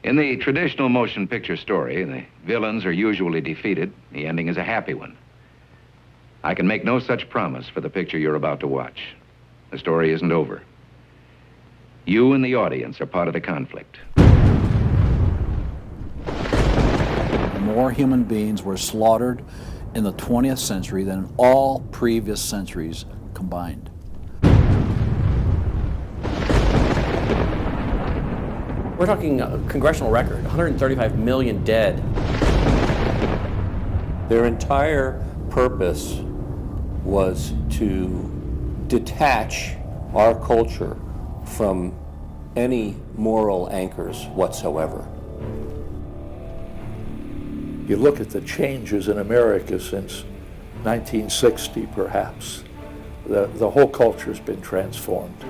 In the traditional motion picture story, the villains are usually defeated. The ending is a happy one. I can make no such promise for the picture you're about to watch. The story isn't over. You and the audience are part of the conflict. More human beings were slaughtered in the 20th century than in all previous centuries combined. We're talking a congressional record, 135 million dead. Their entire purpose was to detach our culture from any moral anchors whatsoever. You look at the changes in America since 1960, perhaps. The whole culture has been transformed.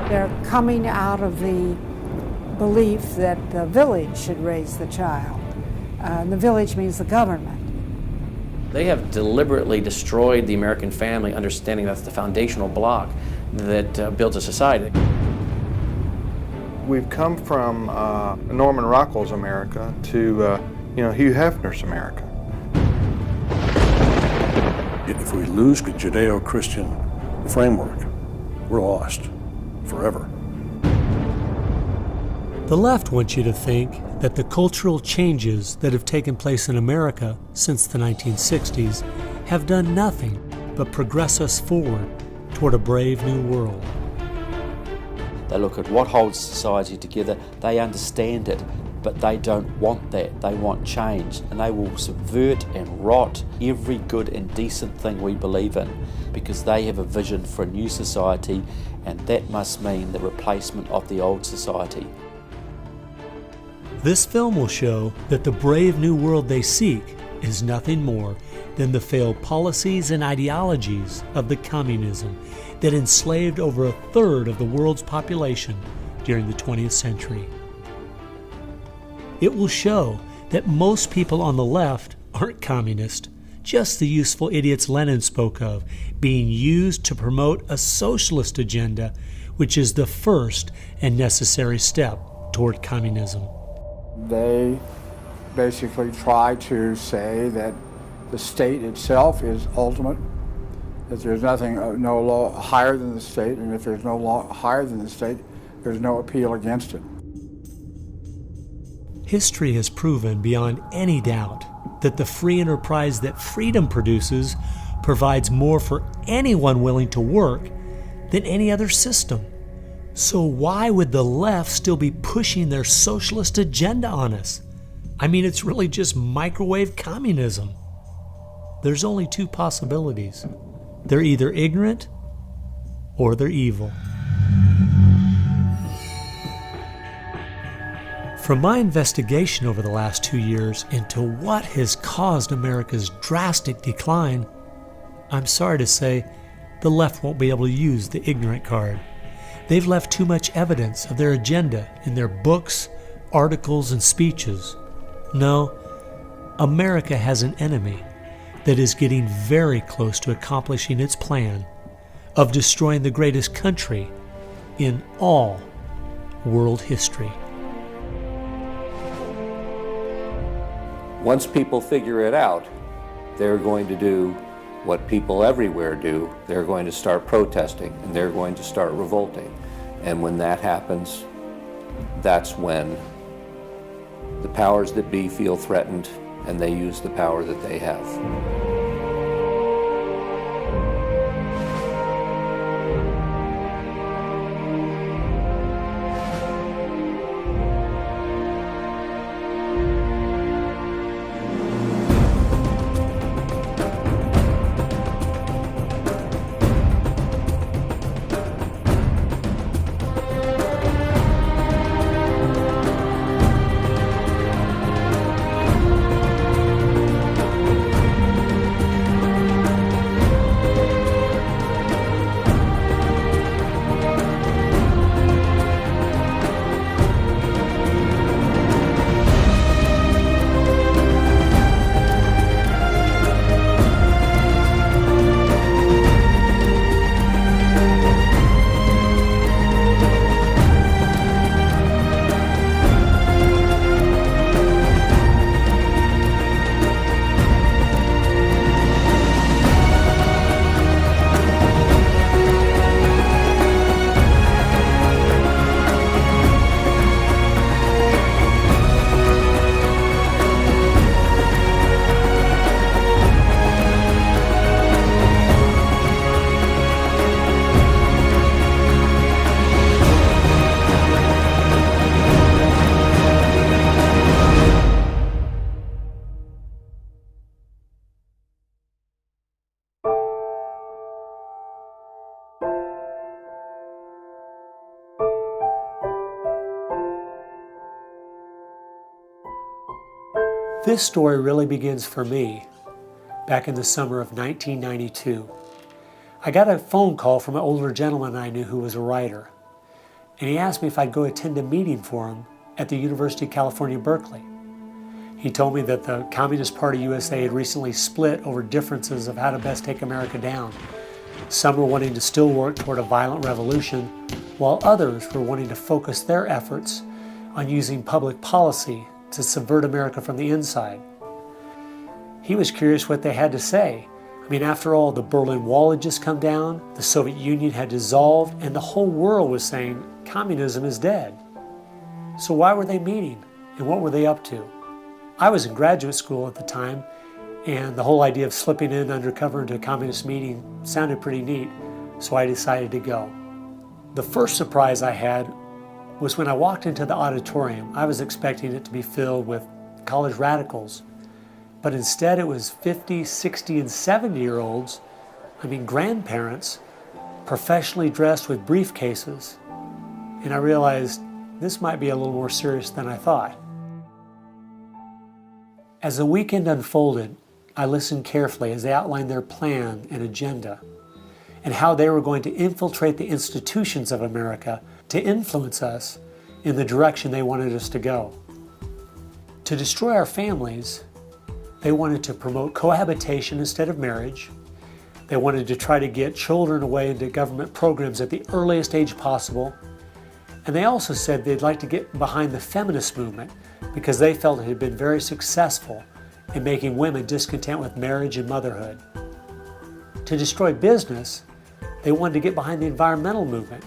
They're coming out of the belief that the village should raise the child. The village means the government. They have deliberately destroyed the American family, understanding that's the foundational block that builds a society. We've come from Norman Rockwell's America to Hugh Hefner's America. If we lose the Judeo-Christian framework, we're lost forever. The left wants you to think that the cultural changes that have taken place in America since the 1960s have done nothing but progress us forward toward a brave new world. They look at what holds society together, they understand it, but they don't want that. They want change, and they will subvert and rot every good and decent thing we believe in because they have a vision for a new society, and that must mean the replacement of the old society. This film will show that the brave new world they seek is nothing more than the failed policies and ideologies of the communism that enslaved over a third of the world's population during the 20th century. It will show that most people on the left aren't communist, just the useful idiots Lenin spoke of, being used to promote a socialist agenda, which is the first and necessary step toward communism. They basically try to say that the state itself is ultimate, that there's nothing, no law higher than the state, and if there's no law higher than the state, there's no appeal against it. History has proven beyond any doubt that the free enterprise that freedom produces provides more for anyone willing to work than any other system. So why would the left still be pushing their socialist agenda on us? I mean, it's really just microwave communism. There's only two possibilities. They're either ignorant or they're evil. From my investigation over the last 2 years into what has caused America's drastic decline, I'm sorry to say the left won't be able to use the ignorant card. They've left too much evidence of their agenda in their books, articles, and speeches. No, America has an enemy that is getting very close to accomplishing its plan of destroying the greatest country in all world history. Once people figure it out, they're going to do what people everywhere do. They're going to start protesting, and they're going to start revolting. And when that happens, that's when the powers that be feel threatened, and they use the power that they have. This story really begins for me back in the summer of 1992. I got a phone call from an older gentleman I knew who was a writer, and he asked me if I'd go attend a meeting for him at the University of California, Berkeley. He told me that the Communist Party USA had recently split over differences of how to best take America down. Some were wanting to still work toward a violent revolution, while others were wanting to focus their efforts on using public policy to subvert America from the inside. He was curious what they had to say. I mean, after all, the Berlin Wall had just come down, the Soviet Union had dissolved, and the whole world was saying communism is dead. So why were they meeting, and what were they up to? I was in graduate school at the time, and the whole idea of slipping in undercover into a communist meeting sounded pretty neat, so I decided to go. The first surprise I had was when I walked into the auditorium. I was expecting it to be filled with college radicals, but instead it was 50, 60, and 70-year-olds, grandparents, professionally dressed with briefcases. And I realized this might be a little more serious than I thought. As the weekend unfolded, I listened carefully as they outlined their plan and agenda and how they were going to infiltrate the institutions of America to influence us in the direction they wanted us to go. To destroy our families, they wanted to promote cohabitation instead of marriage. They wanted to try to get children away into government programs at the earliest age possible. And they also said they'd like to get behind the feminist movement because they felt it had been very successful in making women discontent with marriage and motherhood. To destroy business, they wanted to get behind the environmental movement.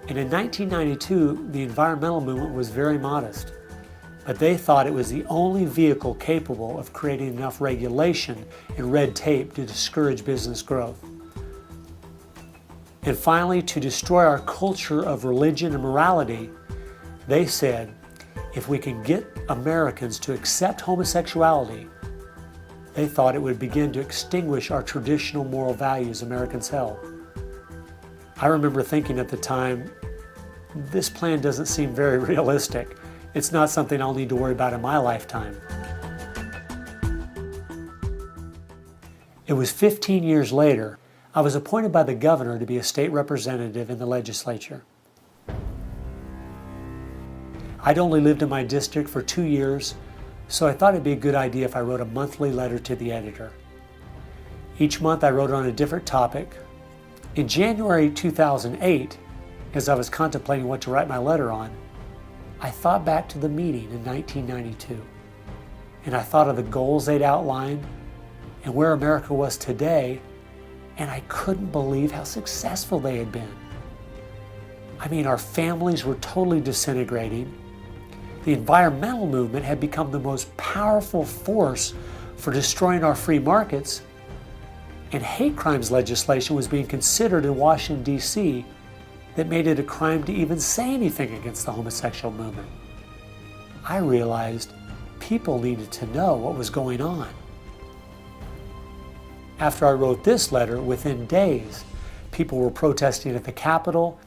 And in 1992, the environmental movement was very modest, but they thought it was the only vehicle capable of creating enough regulation and red tape to discourage business growth. And finally, to destroy our culture of religion and morality, they said, if we can get Americans to accept homosexuality, they thought it would begin to extinguish our traditional moral values Americans held. I remember thinking at the time, this plan doesn't seem very realistic. It's not something I'll need to worry about in my lifetime. It was 15 years later, I was appointed by the governor to be a state representative in the legislature. I'd only lived in my district for 2 years, so I thought it'd be a good idea if I wrote a monthly letter to the editor. Each month I wrote on a different topic. In January 2008, as I was contemplating what to write my letter on, I thought back to the meeting in 1992, and I thought of the goals they'd outlined and where America was today, and I couldn't believe how successful they had been. Our families were totally disintegrating. The environmental movement had become the most powerful force for destroying our free markets, and hate crimes legislation was being considered in Washington, D.C. that made it a crime to even say anything against the homosexual movement. I realized people needed to know what was going on. After I wrote this letter, within days, people were protesting at the Capitol.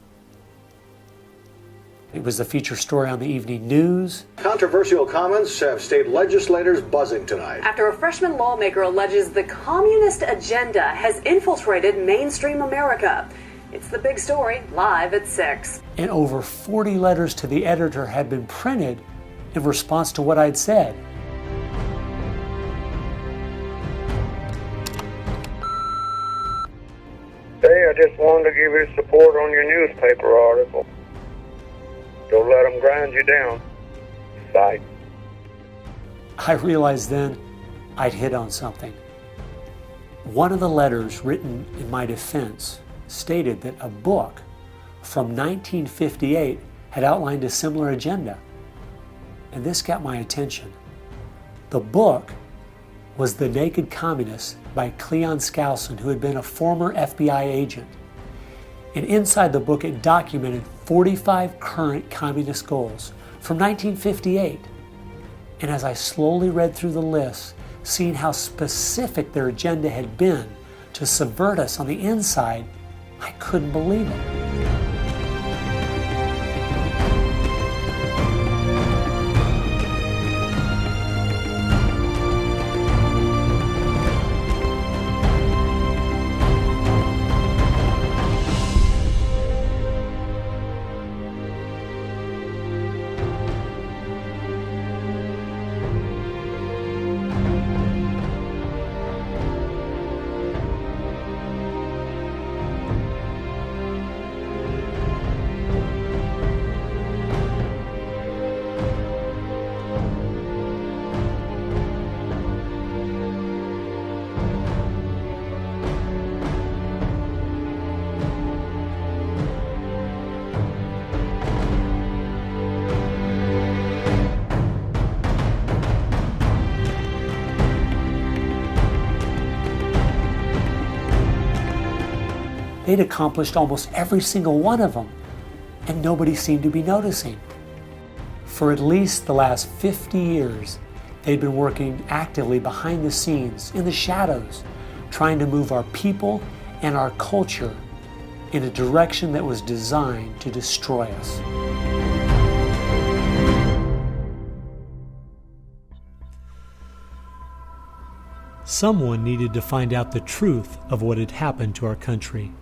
It was the feature story on the evening news. Controversial comments have state legislators buzzing tonight. After a freshman lawmaker alleges the communist agenda has infiltrated mainstream America. It's the big story, live at 6. And over 40 letters to the editor had been printed in response to what I'd said. Hey, I just wanted to give you support on your newspaper article. Don't let them grind you down. Bye. I realized then I'd hit on something. One of the letters written in my defense stated that a book from 1958 had outlined a similar agenda. And this got my attention. The book was The Naked Communist by Cleon Skousen, who had been a former FBI agent. And inside the book, it documented 45 current communist goals from 1958. And as I slowly read through the list, seeing how specific their agenda had been to subvert us on the inside, I couldn't believe it. They'd accomplished almost every single one of them, and nobody seemed to be noticing. For at least the last 50 years, they'd been working actively behind the scenes, in the shadows, trying to move our people and our culture in a direction that was designed to destroy us. Someone needed to find out the truth of what had happened to our country.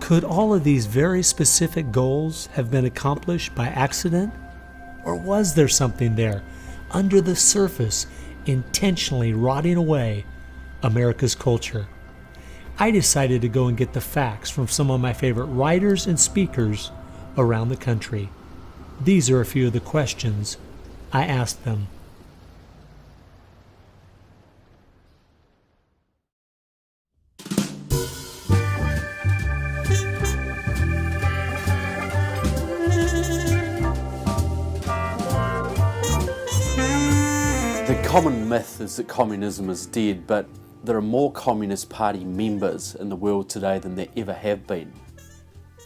Could all of these very specific goals have been accomplished by accident? Or was there something there, under the surface, intentionally rotting away America's culture? I decided to go and get the facts from some of my favorite writers and speakers around the country. These are a few of the questions I asked them. The common myth is that communism is dead, but there are more Communist Party members in the world today than there ever have been.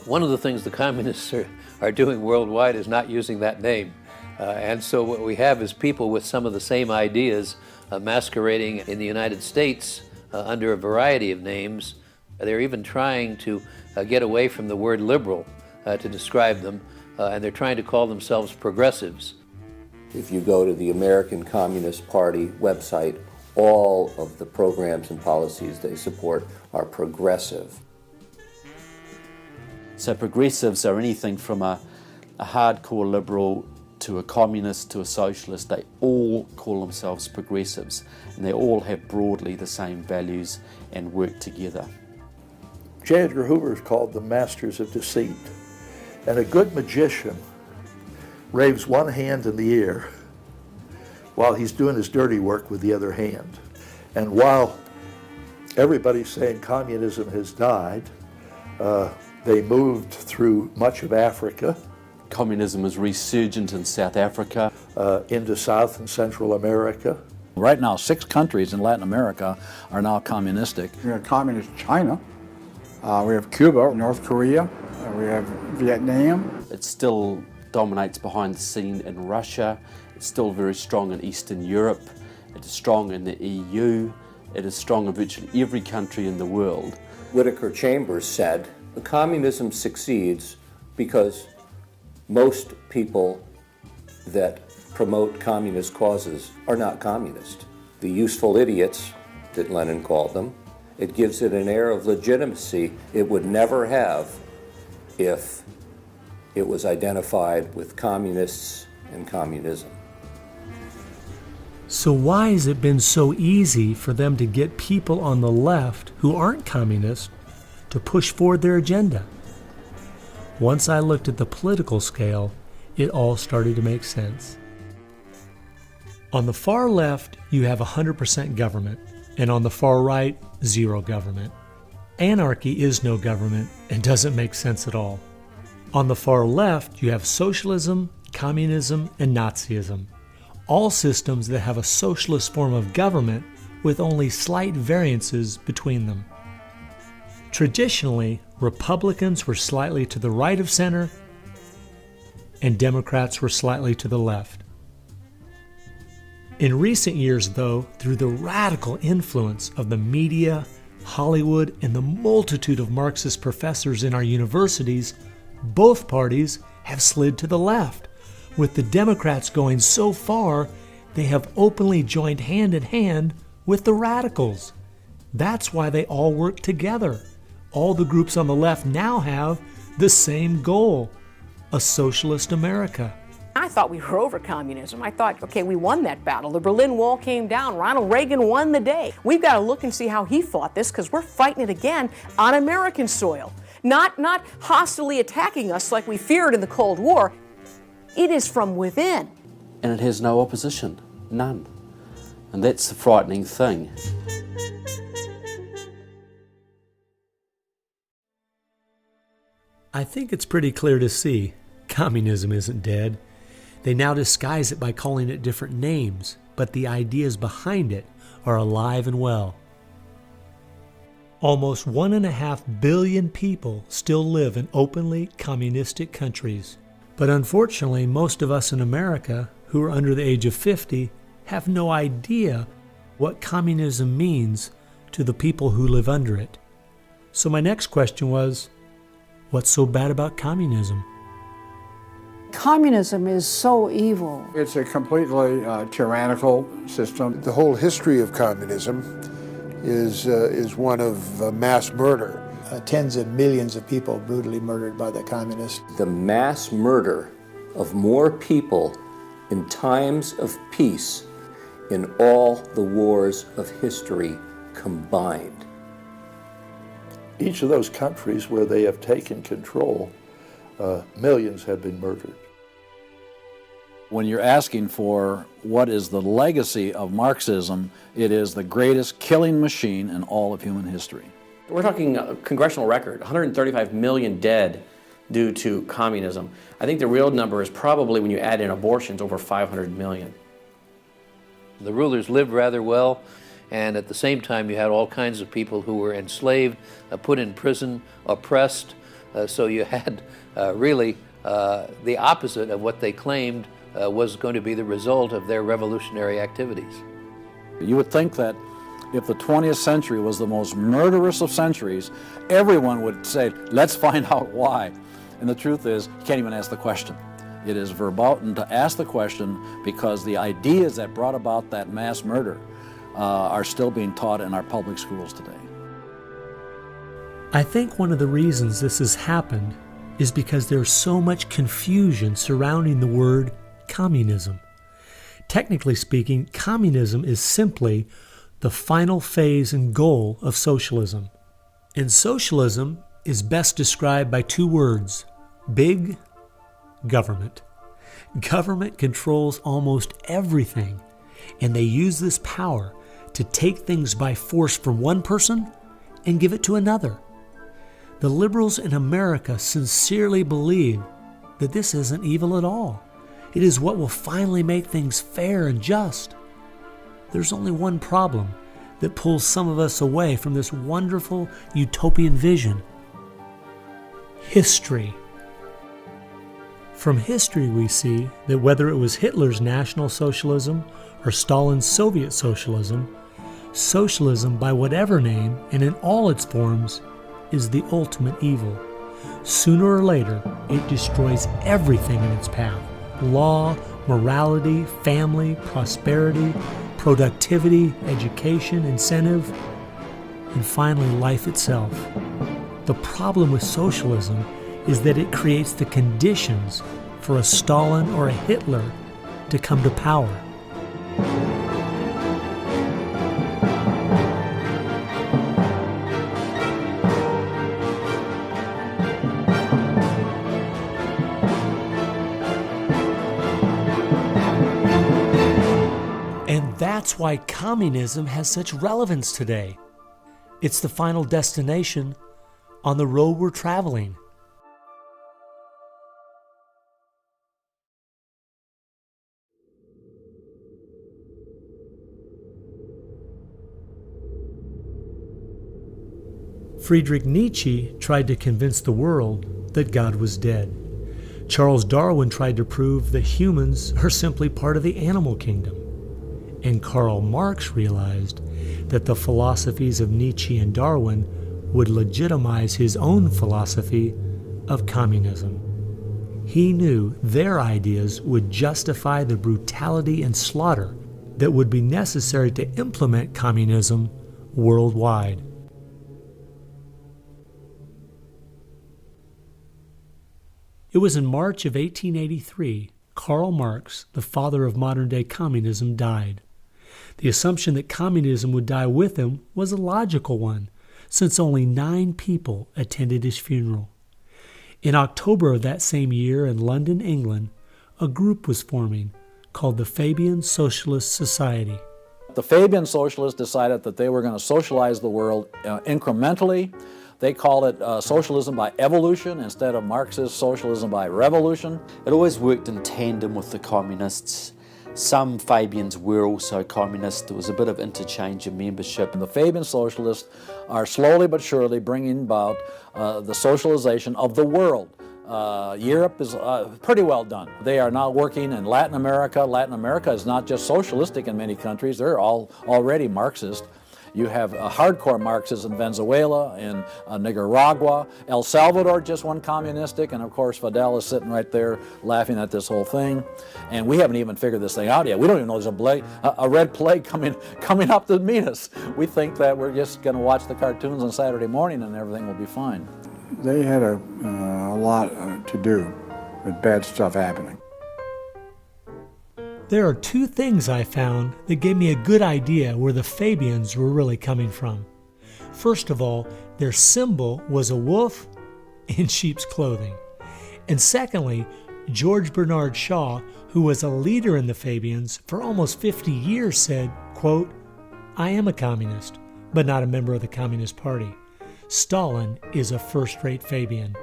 One of the things the communists are doing worldwide is not using that name. And so what we have is people with some of the same ideas masquerading in the United States under a variety of names. They're even trying to get away from the word liberal to describe them, and they're trying to call themselves progressives. If you go to the American Communist Party website, all of the programs and policies they support are progressive. So progressives are anything from a hardcore liberal to a communist to a socialist. They all call themselves progressives, and they all have broadly the same values and work together. J. Edgar Hoover is called the masters of deceit. And a good magician raves one hand in the air while he's doing his dirty work with the other hand. And while everybody's saying communism has died, they moved through much of Africa. Communism is resurgent in South Africa. Into South and Central America. Right now, 6 countries in Latin America are now communistic. We have communist China, we have Cuba, North Korea, we have Vietnam. It still dominates behind the scene in Russia. It's still very strong in Eastern Europe. It is strong in the EU. It is strong in virtually every country in the world. Whittaker Chambers said, communism succeeds because most people that promote communist causes are not communist. The useful idiots, that Lenin called them, it gives it an air of legitimacy it would never have if it was identified with communists and communism. So why has it been so easy for them to get people on the left who aren't communists to push forward their agenda? Once I looked at the political scale, it all started to make sense. On the far left, you have 100% government, and on the far right, zero government. Anarchy is no government and doesn't make sense at all. On the far left, you have socialism, communism, and Nazism, all systems that have a socialist form of government with only slight variances between them. Traditionally, Republicans were slightly to the right of center, and Democrats were slightly to the left. In recent years, though, through the radical influence of the media, Hollywood, and the multitude of Marxist professors in our universities, both parties have slid to the left, with the Democrats going so far they have openly joined hand in hand with the radicals. That's why they all work together. All the groups on the left now have the same goal, a socialist America. I thought we were over communism. I thought, okay, we won that battle. The Berlin Wall came down. Ronald Reagan won the day. We've got to look and see how he fought this, because we're fighting it again on American soil. Not hostilely attacking us like we feared in the Cold War. It is from within. And it has no opposition, none. And that's the frightening thing. I think it's pretty clear to see communism isn't dead. They now disguise it by calling it different names, but the ideas behind it are alive and well. Almost 1.5 billion people still live in openly communistic countries. But unfortunately, most of us in America who are under the age of 50 have no idea what communism means to the people who live under it. So my next question was, what's so bad about communism? Communism is so evil. It's a completely tyrannical system. The whole history of communism is one of mass murder. Tens of millions of people brutally murdered by the communists. The mass murder of more people in times of peace in all the wars of history combined. Each of those countries where they have taken control, millions have been murdered. When you're asking for what is the legacy of Marxism, it is the greatest killing machine in all of human history. We're talking a congressional record, 135 million dead due to communism. I think the real number is probably, when you add in abortions, over 500 million. The rulers lived rather well, and at the same time you had all kinds of people who were enslaved, put in prison, oppressed, so you had really the opposite of what they claimed was going to be the result of their revolutionary activities. You would think that if the 20th century was the most murderous of centuries, everyone would say, let's find out why. And the truth is, you can't even ask the question. It is verboten to ask the question because the ideas that brought about that mass murder are still being taught in our public schools today. I think one of the reasons this has happened is because there's so much confusion surrounding the word communism. Technically speaking, communism is simply the final phase and goal of socialism. And socialism is best described by two words: big government. Government controls almost everything, and they use this power to take things by force from one person and give it to another. The liberals in America sincerely believe that this isn't evil at all. It is what will finally make things fair and just. There's only one problem that pulls some of us away from this wonderful utopian vision: history. From history we see that whether it was Hitler's National Socialism or Stalin's Soviet Socialism, socialism by whatever name and in all its forms is the ultimate evil. Sooner or later, it destroys everything in its path: law, morality, family, prosperity, productivity, education, incentive, and finally life itself. The problem with socialism is that it creates the conditions for a Stalin or a Hitler to come to power. And that's why communism has such relevance today. It's the final destination on the road we're traveling. Friedrich Nietzsche tried to convince the world that God was dead. Charles Darwin tried to prove that humans are simply part of the animal kingdom. And Karl Marx realized that the philosophies of Nietzsche and Darwin would legitimize his own philosophy of communism. He knew their ideas would justify the brutality and slaughter that would be necessary to implement communism worldwide. It was in March of 1883, Karl Marx, the father of modern-day communism, died. The assumption that communism would die with him was a logical one, since only 9 people attended his funeral. In October of that same year in London, England, a group was forming called the Fabian Socialist Society. The Fabian Socialists decided that they were going to socialize the world incrementally. They called it socialism by evolution instead of Marxist socialism by revolution. It always worked in tandem with the communists. Some Fabians were also communists. There was a bit of interchange of membership. The Fabian socialists are slowly but surely bringing about the socialization of the world. Europe is pretty well done. They are now working in Latin America. Latin America is not just socialistic in many countries, they're all already Marxist. You have hardcore Marxists in Venezuela, in Nicaragua. El Salvador just went communistic, and of course Fidel is sitting right there laughing at this whole thing. And we haven't even figured this thing out yet. We don't even know there's a red plague coming up to meet us. We think that we're just going to watch the cartoons on Saturday morning and everything will be fine. They had a lot to do with bad stuff happening. There are two things I found that gave me a good idea where the Fabians were really coming from. First of all, their symbol was a wolf in sheep's clothing. And secondly, George Bernard Shaw, who was a leader in the Fabians for almost 50 years, said, quote, "I am a communist, but not a member of the Communist Party. Stalin is a first-rate Fabian.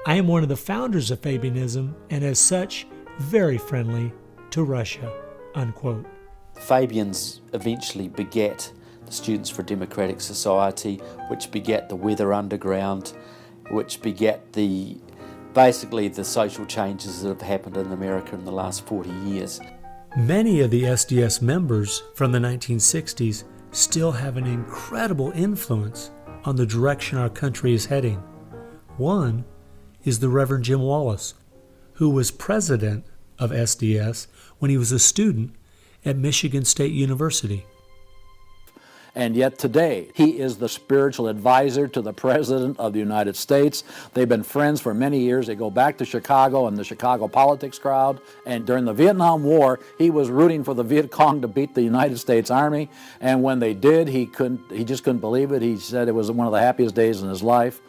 I am one of the founders of Fabianism, and as such, very friendly to Russia," unquote. Fabians eventually begat the Students for a Democratic Society, which begat the Weather Underground, which begat basically the social changes that have happened in America in the last 40 years. Many of the SDS members from the 1960s still have an incredible influence on the direction our country is heading. One is the Reverend Jim Wallace, who was president of SDS when he was a student at Michigan State University. And yet today, he is the spiritual advisor to the President of the United States. They've been friends for many years. They go back to Chicago and the Chicago politics crowd. And during the Vietnam War, he was rooting for the Viet Cong to beat the United States Army. And when they did, he just couldn't believe it. He said it was one of the happiest days in his life.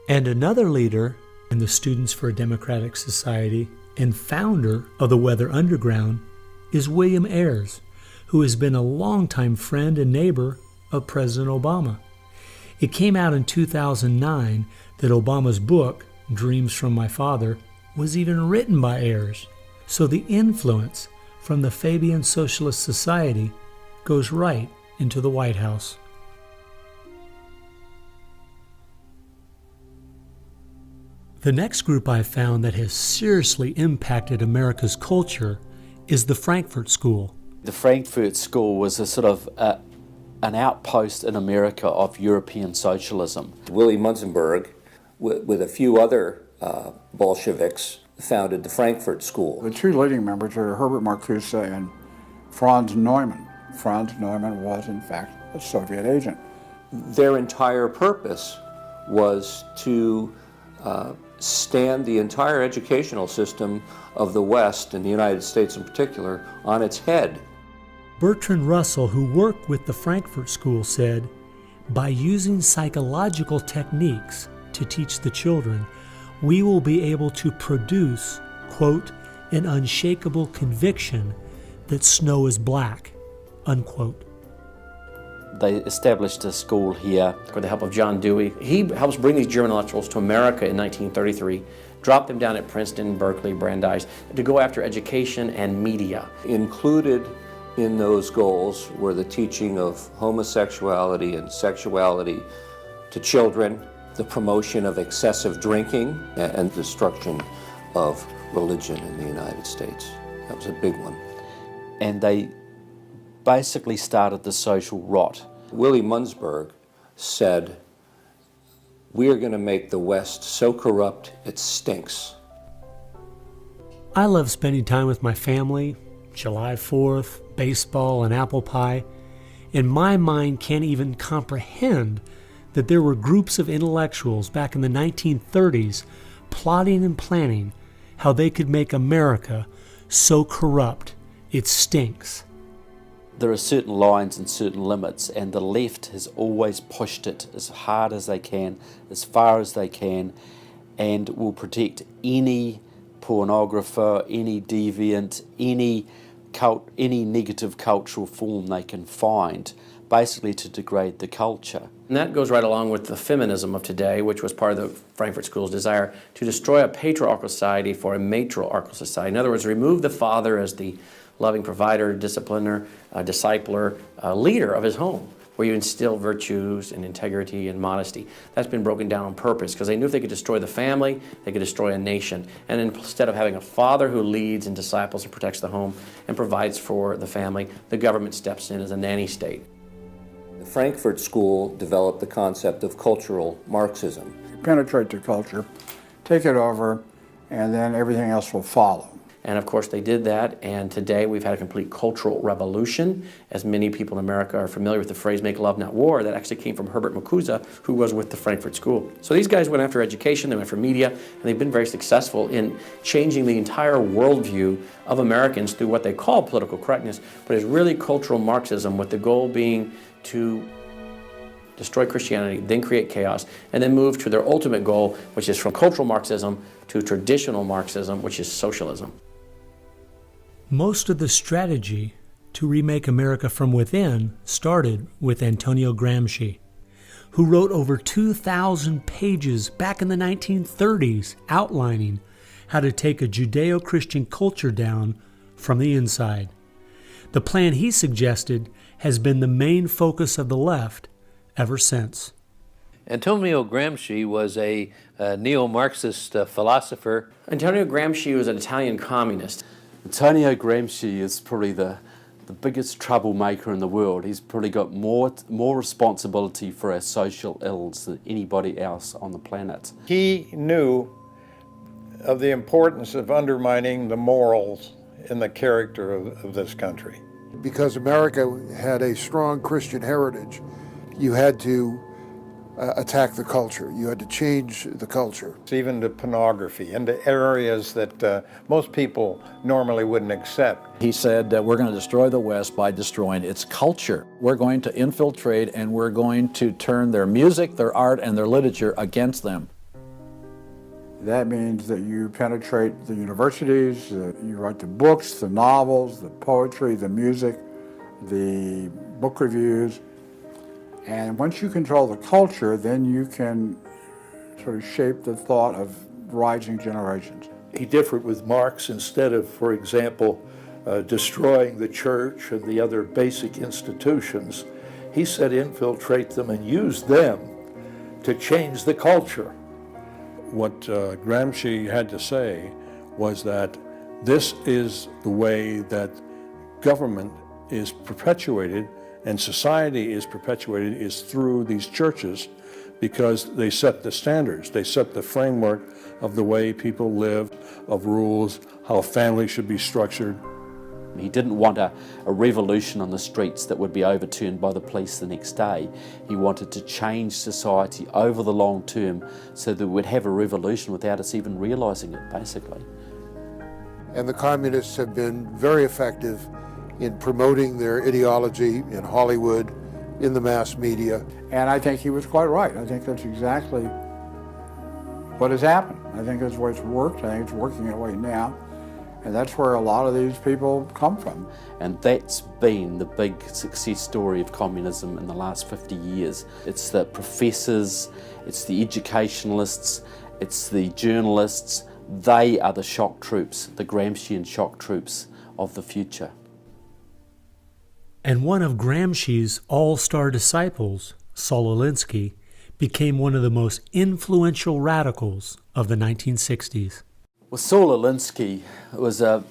And another leader in the Students for a Democratic Society and founder of the Weather Underground is William Ayers, who has been a longtime friend and neighbor of President Obama. It came out in 2009 that Obama's book, Dreams from My Father, was even written by Ayers. So the influence from the Fabian Socialist Society goes right into the White House. The next group I found that has seriously impacted America's culture is the Frankfurt School. The Frankfurt School was a sort of an outpost in America of European socialism. Willy Munzenberg, with a few other Bolsheviks, founded the Frankfurt School. The two leading members are Herbert Marcuse and Franz Neumann. Franz Neumann was, in fact, a Soviet agent. Their entire purpose was to stand the entire educational system of the West, and the United States in particular, on its head. Bertrand Russell, who worked with the Frankfurt School, said, "By using psychological techniques to teach the children, we will be able to produce, quote, an unshakable conviction that snow is black," unquote. They established a school here with the help of John Dewey. He helps bring these German intellectuals to America in 1933, drop them down at Princeton, Berkeley, Brandeis, to go after education and media. Included in those goals were the teaching of homosexuality and sexuality to children, the promotion of excessive drinking, and destruction of religion in the United States. That was a big one. And they basically started the social rot. Willy Munzenberg said, "We are going to make the West so corrupt it stinks." I love spending time with my family, July 4th, baseball, and apple pie, and my mind can't even comprehend that there were groups of intellectuals back in the 1930s plotting and planning how they could make America so corrupt it stinks. There are certain lines and certain limits, and the left has always pushed it as hard as they can, as far as they can, and will protect any pornographer, any deviant, any any negative cultural form they can find, basically to degrade the culture. And that goes right along with the feminism of today, which was part of the Frankfurt School's desire to destroy a patriarchal society for a matriarchal society. In other words, remove the father as the loving provider, discipliner, discipler, leader of his home, where you instill virtues and integrity and modesty. That's been broken down on purpose because they knew if they could destroy the family, they could destroy a nation. And instead of having a father who leads and disciples and protects the home and provides for the family, the government steps in as a nanny state. The Frankfurt School developed the concept of cultural Marxism. Penetrate the culture, take it over, and then everything else will follow. And of course they did that, and today we've had a complete cultural revolution. As many people in America are familiar with the phrase "make love, not war," that actually came from Herbert Marcuse, who was with the Frankfurt School. So these guys went after education, they went for media, and they've been very successful in changing the entire worldview of Americans through what they call political correctness, but it's really cultural Marxism, with the goal being to destroy Christianity, then create chaos, and then move to their ultimate goal, which is from cultural Marxism to traditional Marxism, which is socialism. Most of the strategy to remake America from within started with Antonio Gramsci, who wrote over 2,000 pages back in the 1930s outlining how to take a Judeo-Christian culture down from the inside. The plan he suggested has been the main focus of the left ever since. Antonio Gramsci was a neo-Marxist philosopher. Antonio Gramsci was an Italian communist. Antonio Gramsci is probably the biggest troublemaker in the world. He's probably got more responsibility for our social ills than anybody else on the planet. He knew of the importance of undermining the morals in the character of this country. Because America had a strong Christian heritage, you had to attack the culture. You had to change the culture. Even to pornography, into areas that most people normally wouldn't accept. He said that we're going to destroy the West by destroying its culture. We're going to infiltrate and we're going to turn their music, their art, and their literature against them. That means that you penetrate the universities, you write the books, the novels, the poetry, the music, the book reviews. And once you control the culture, then you can sort of shape the thought of rising generations. He differed with Marx. Instead of, for example, destroying the church and the other basic institutions, he said infiltrate them and use them to change the culture. What Gramsci had to say was that this is the way that government is perpetuated and society is perpetuated is through these churches, because they set the standards, they set the framework of the way people live, of rules, how a family should be structured. He didn't want a revolution on the streets that would be overturned by the police the next day. He wanted to change society over the long term so that we'd have a revolution without us even realizing it, basically. And the communists have been very effective in promoting their ideology in Hollywood, in the mass media. And I think he was quite right. I think that's exactly what has happened. I think that's the way it's worked. I think it's working that way now. And that's where a lot of these people come from. And that's been the big success story of communism in the last 50 years. It's the professors, it's the educationalists, it's the journalists. They are the shock troops, the Gramscian shock troops of the future. And one of Gramsci's all-star disciples, Saul Alinsky, became one of the most influential radicals of the 1960s. Well, Saul Alinsky was a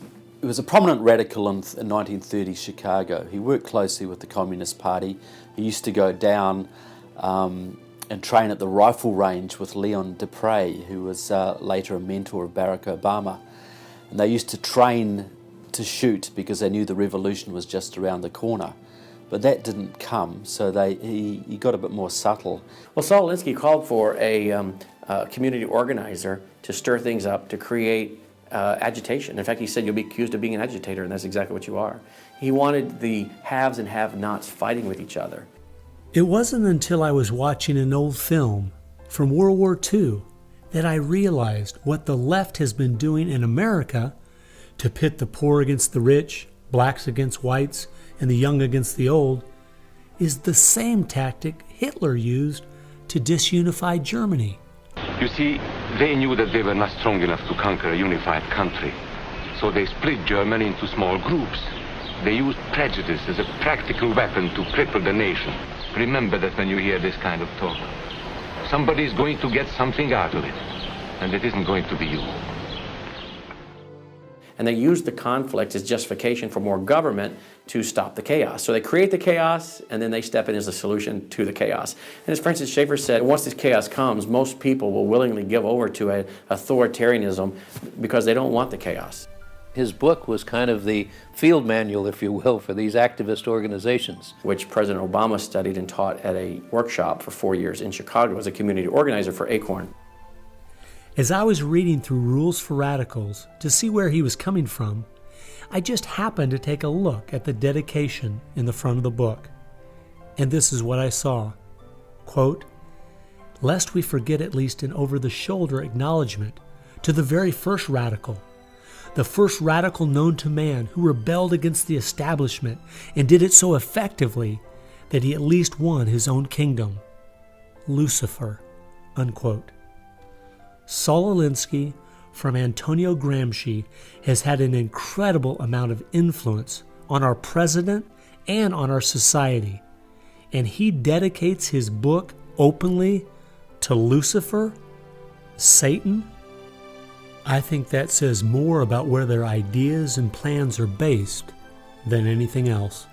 prominent radical in 1930 Chicago. He worked closely with the Communist Party. He used to go down and train at the rifle range with Leon Dupre, who was later a mentor of Barack Obama. And they used to train to shoot because they knew the revolution was just around the corner. But that didn't come, so he got a bit more subtle. Well, Saul Alinsky called for a community organizer to stir things up, to create agitation. In fact, he said, you'll be accused of being an agitator, and that's exactly what you are. He wanted the haves and have-nots fighting with each other. It wasn't until I was watching an old film from World War II that I realized what the left has been doing in America to pit the poor against the rich, blacks against whites and the young against the old, is the same tactic Hitler used to disunify Germany. You see, they knew that they were not strong enough to conquer a unified country. So they split Germany into small groups. They used prejudice as a practical weapon to cripple the nation. Remember that when you hear this kind of talk. Somebody's going to get something out of it, and it isn't going to be you. And they use the conflict as justification for more government to stop the chaos. So they create the chaos, and then they step in as a solution to the chaos. And as Francis Schaeffer said, once this chaos comes, most people will willingly give over to an authoritarianism because they don't want the chaos. His book was kind of the field manual, if you will, for these activist organizations. Which President Obama studied and taught at a workshop for 4 years in Chicago as a community organizer for ACORN. As I was reading through Rules for Radicals to see where he was coming from, I just happened to take a look at the dedication in the front of the book. And this is what I saw. Quote, "Lest we forget at least an over-the-shoulder acknowledgement to the very first radical, the first radical known to man who rebelled against the establishment and did it so effectively that he at least won his own kingdom, Lucifer," unquote. Saul Alinsky from Antonio Gramsci has had an incredible amount of influence on our president and on our society, and he dedicates his book openly to Lucifer, Satan. I think that says more about where their ideas and plans are based than anything else.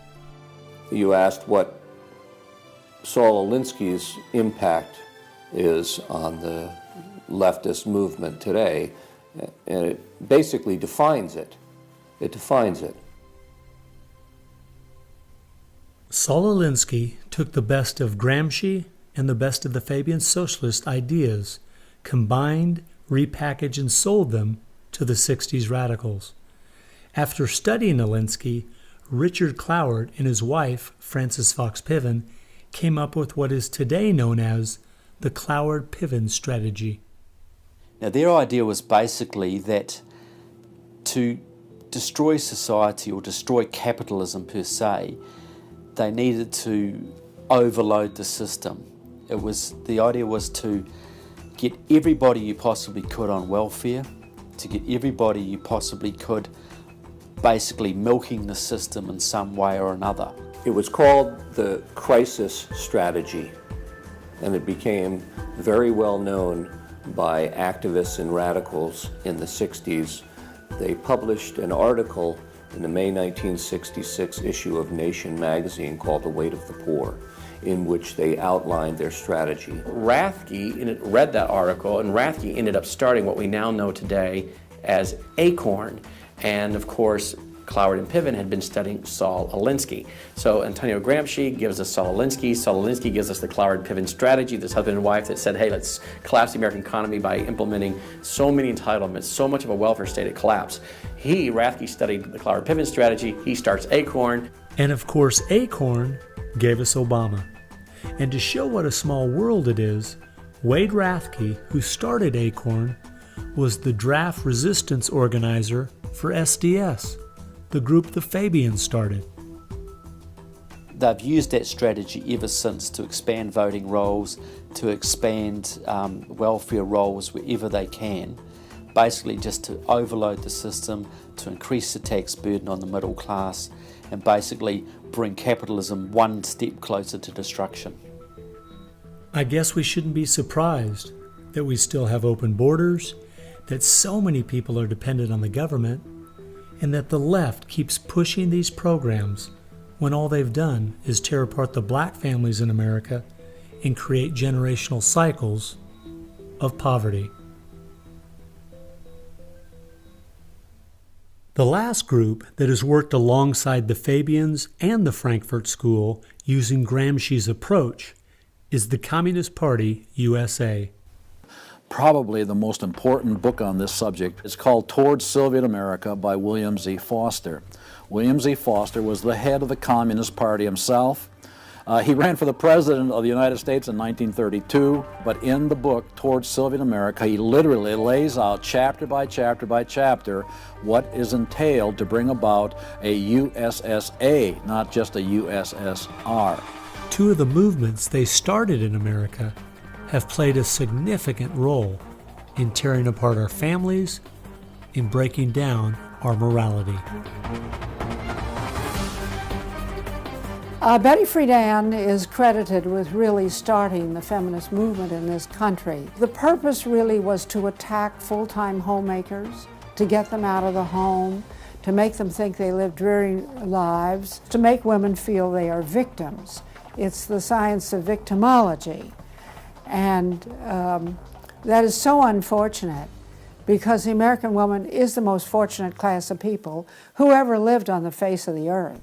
You asked what Saul Alinsky's impact is on the leftist movement today, and it basically defines it. It defines it. Saul Alinsky took the best of Gramsci and the best of the Fabian socialist ideas, combined, repackaged, and sold them to the 60s radicals. After studying Alinsky, Richard Cloward and his wife, Frances Fox Piven, came up with what is today known as the Cloward-Piven strategy. Now, their idea was basically that to destroy society or destroy capitalism per se, they needed to overload the system. The idea was to get everybody you possibly could on welfare, to get everybody you possibly could basically milking the system in some way or another. It was called the crisis strategy, and it became very well known by activists and radicals in the 60s. They published an article in the May 1966 issue of Nation magazine called The Weight of the Poor, in which they outlined their strategy. Rathke read that article, and Rathke ended up starting what we now know today as ACORN. And of course, Cloward and Piven had been studying Saul Alinsky. So Antonio Gramsci gives us Saul Alinsky. Saul Alinsky gives us the Cloward-Piven strategy, this husband and wife that said, hey, let's collapse the American economy by implementing so many entitlements, so much of a welfare state at collapse. Rathke studied the Cloward-Piven strategy. He starts ACORN. And of course, ACORN gave us Obama. And to show what a small world it is, Wade Rathke, who started ACORN, was the draft resistance organizer for SDS, the group the Fabians started. They've used that strategy ever since to expand voting rolls, to expand welfare rolls wherever they can, basically just to overload the system, to increase the tax burden on the middle class, and basically bring capitalism one step closer to destruction. I guess we shouldn't be surprised that we still have open borders, that so many people are dependent on the government, and that the left keeps pushing these programs when all they've done is tear apart the black families in America and create generational cycles of poverty. The last group that has worked alongside the Fabians and the Frankfurt School using Gramsci's approach is the Communist Party USA. Probably the most important book on this subject is called Towards Soviet America by William Z. Foster. William Z. Foster was the head of the Communist Party himself. He ran for the President of the United States in 1932, but in the book, Towards Soviet America, he literally lays out chapter by chapter by chapter what is entailed to bring about a USSA, not just a USSR. Two of the movements they started in America have played a significant role in tearing apart our families, in breaking down our morality. Betty Friedan is credited with really starting the feminist movement in this country. The purpose really was to attack full-time homemakers, to get them out of the home, to make them think they live dreary lives, to make women feel they are victims. It's the science of victimology. And that is so unfortunate, because the American woman is the most fortunate class of people who ever lived on the face of the earth.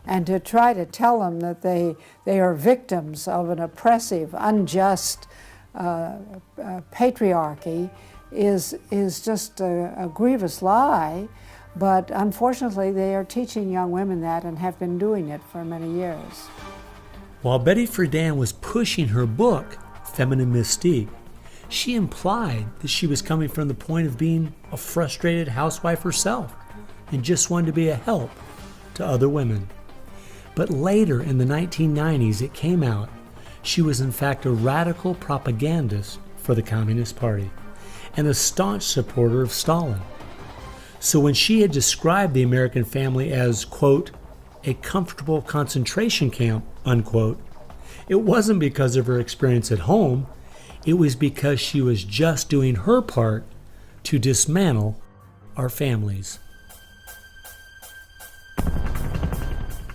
And to try to tell them that they are victims of an oppressive, unjust patriarchy is just a grievous lie. But unfortunately, they are teaching young women that and have been doing it for many years. While Betty Friedan was pushing her book, Feminine Mystique, she implied that she was coming from the point of being a frustrated housewife herself and just wanted to be a help to other women. But later in the 1990s, it came out she was in fact a radical propagandist for the Communist Party and a staunch supporter of Stalin. So when she had described the American family as, quote, a comfortable concentration camp, unquote, it wasn't because of her experience at home. It was because she was just doing her part to dismantle our families.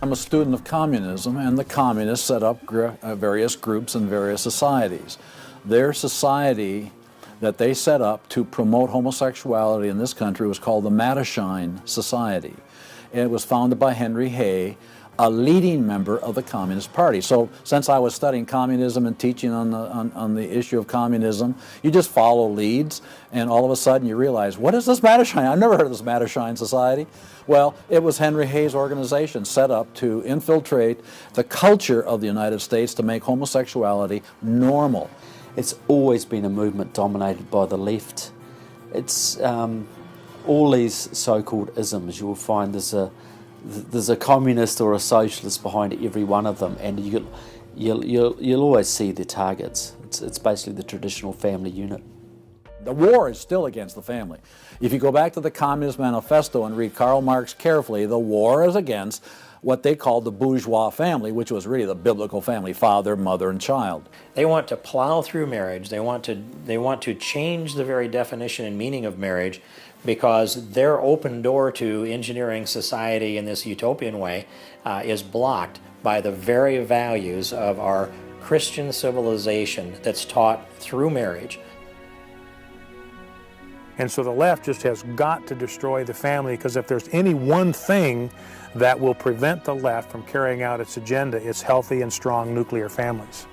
I'm a student of communism, and the communists set up various groups and various societies. Their society that they set up to promote homosexuality in this country was called the Mattachine Society. And it was founded by Henry Hay, a leading member of the Communist Party. So since I was studying communism and teaching on the issue of communism, you just follow leads, and all of a sudden you realize, what is this Mattachine? I've never heard of this Mattachine Society. Well, it was Henry Hay's organization set up to infiltrate the culture of the United States to make homosexuality normal. It's always been a movement dominated by the left. It's all these so-called isms. You'll find there's a communist or a socialist behind every one of them, and you'll always see their targets. It's basically the traditional family unit. The war is still against the family. If you go back to the Communist Manifesto and read Karl Marx carefully, the war is against what they called the bourgeois family, which was really the biblical family, father, mother, and child. They want to plow through marriage. They want to change the very definition and meaning of marriage, because their open door to engineering society in this utopian way is blocked by the very values of our Christian civilization that's taught through marriage. And so the left just has got to destroy the family, because if there's any one thing that will prevent the left from carrying out its agenda, it's healthy and strong nuclear families.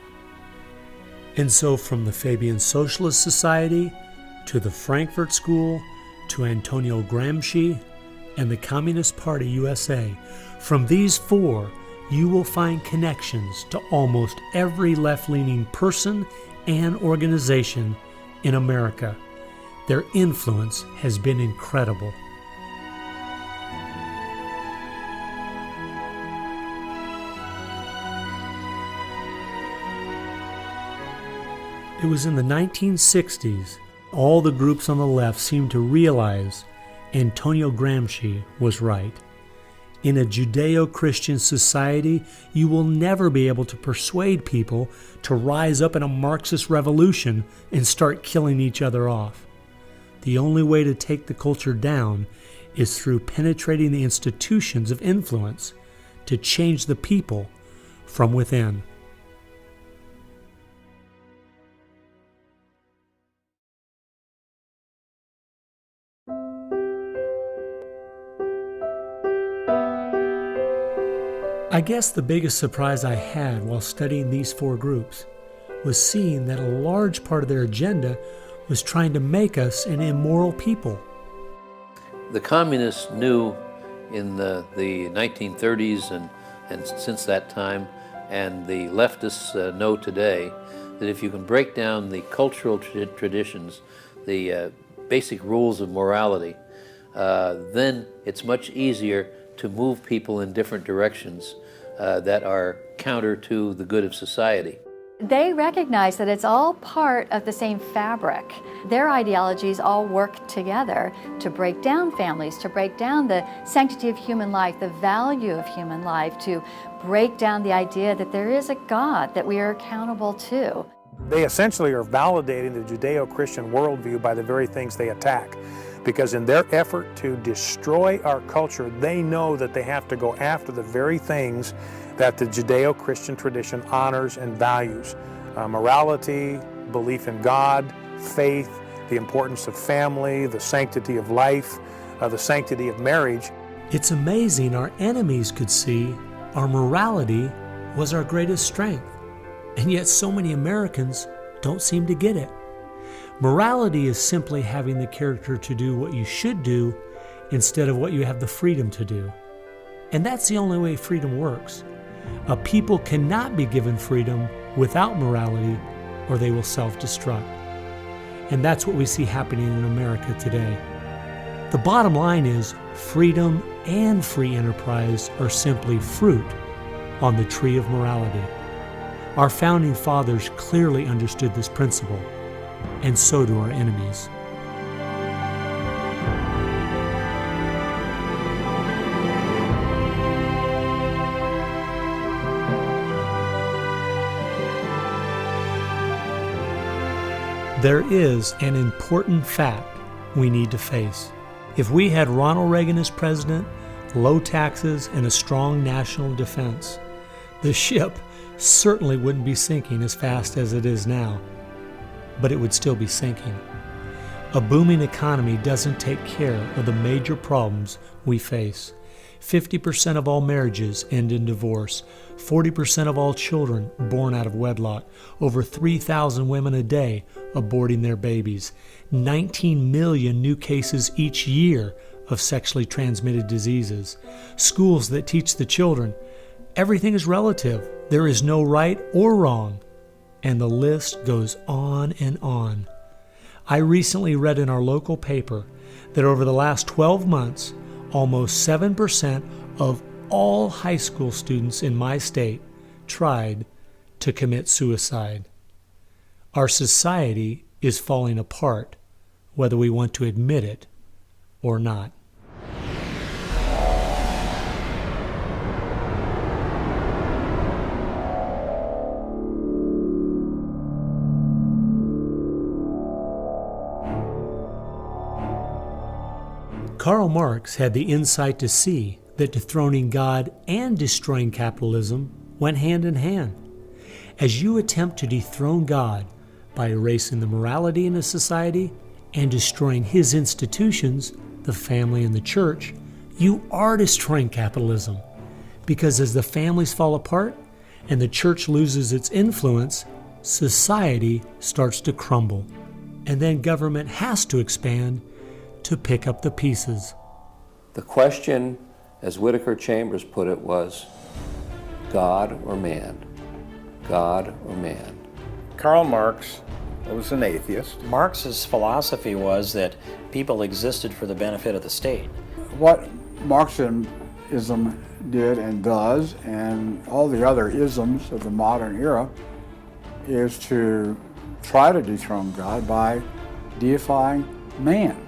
And so from the Fabian Socialist Society to the Frankfurt School to Antonio Gramsci and the Communist Party USA, from these four you will find connections to almost every left-leaning person and organization in America. Their influence has been incredible. It was in the 1960s, all the groups on the left seemed to realize Antonio Gramsci was right. In a Judeo-Christian society, you will never be able to persuade people to rise up in a Marxist revolution and start killing each other off. The only way to take the culture down is through penetrating the institutions of influence to change the people from within. I guess the biggest surprise I had while studying these four groups was seeing that a large part of their agenda was trying to make us an immoral people. The communists knew in the 1930s and since that time And the leftists know today that if you can break down the cultural traditions, the basic rules of morality, then it's much easier to move people in different directions that are counter to the good of society. They recognize that it's all part of the same fabric. Their ideologies all work together to break down families, to break down the sanctity of human life, the value of human life, to break down the idea that there is a God that we are accountable to. They essentially are validating the Judeo-Christian worldview by the very things they attack. Because in their effort to destroy our culture, they know that they have to go after the very things that the Judeo-Christian tradition honors and values. Morality, belief in God, faith, the importance of family, the sanctity of life, the sanctity of marriage. It's amazing our enemies could see our morality was our greatest strength, and yet so many Americans don't seem to get it. Morality is simply having the character to do what you should do instead of what you have the freedom to do. And that's the only way freedom works. A people cannot be given freedom without morality, or they will self-destruct. And that's what we see happening in America today. The bottom line is freedom and free enterprise are simply fruit on the tree of morality. Our founding fathers clearly understood this principle, and so do our enemies. There is an important fact we need to face. If we had Ronald Reagan as president, low taxes, and a strong national defense, the ship certainly wouldn't be sinking as fast as it is now, but it would still be sinking. A booming economy doesn't take care of the major problems we face. 50% of all marriages end in divorce. 40% of all children born out of wedlock. Over 3,000 women a day aborting their babies. 19 million new cases each year of sexually transmitted diseases. Schools that teach the children everything is relative. There is no right or wrong. And the list goes on and on. I recently read in our local paper that over the last 12 months, almost 7% of all high school students in my state tried to commit suicide. Our society is falling apart, whether we want to admit it or not. Karl Marx had the insight to see that dethroning God and destroying capitalism went hand in hand. As you attempt to dethrone God by erasing the morality in a society and destroying his institutions, the family and the church, you are destroying capitalism. Because as the families fall apart and the church loses its influence, society starts to crumble. And then government has to expand to pick up the pieces. The question, as Whittaker Chambers put it, was God or man? God or man? Karl Marx was an atheist. Marx's philosophy was that people existed for the benefit of the state. What Marxism did and does, and all the other isms of the modern era, is to try to dethrone God by deifying man.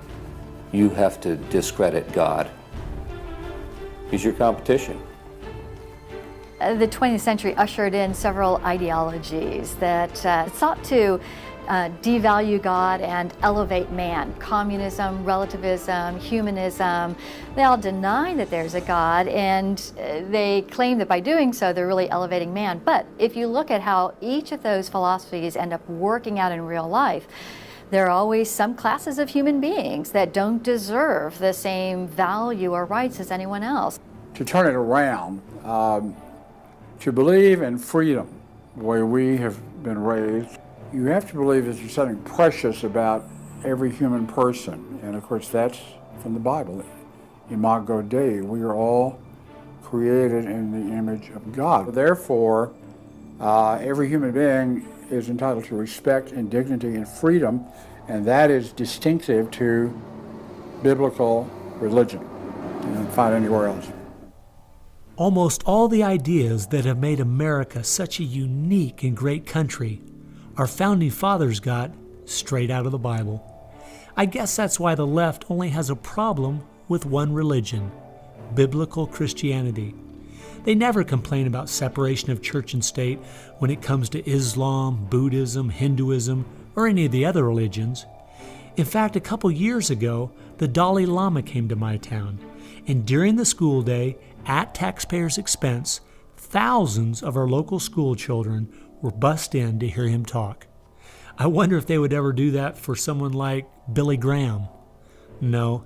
You have to discredit God. He's your competition. The 20th century ushered in several ideologies that sought to devalue God and elevate man. Communism, relativism, humanism, they all deny that there's a God, and they claim that by doing so they're really elevating man. But if you look at how each of those philosophies end up working out in real life, there are always some classes of human beings that don't deserve the same value or rights as anyone else. To turn it around, to believe in freedom, the way we have been raised, you have to believe that there's something precious about every human person. And of course, that's from the Bible. Imago Dei, we are all created in the image of God. Therefore, Every human being is entitled to respect and dignity and freedom, and that is distinctive to biblical religion. You don't find anywhere else. Almost all the ideas that have made America such a unique and great country our founding fathers got straight out of the Bible. I guess that's why the left only has a problem with one religion, biblical Christianity. They never complain about separation of church and state when it comes to Islam, Buddhism, Hinduism, or any of the other religions. In fact, a couple years ago, the Dalai Lama came to my town, and during the school day, at taxpayers' expense, thousands of our local school children were bussed in to hear him talk. I wonder if they would ever do that for someone like Billy Graham. No,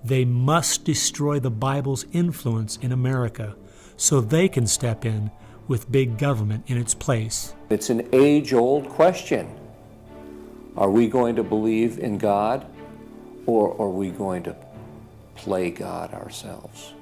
they must destroy the Bible's influence in America so they can step in with big government in its place. It's an age-old question. Are we going to believe in God, or are we going to play God ourselves?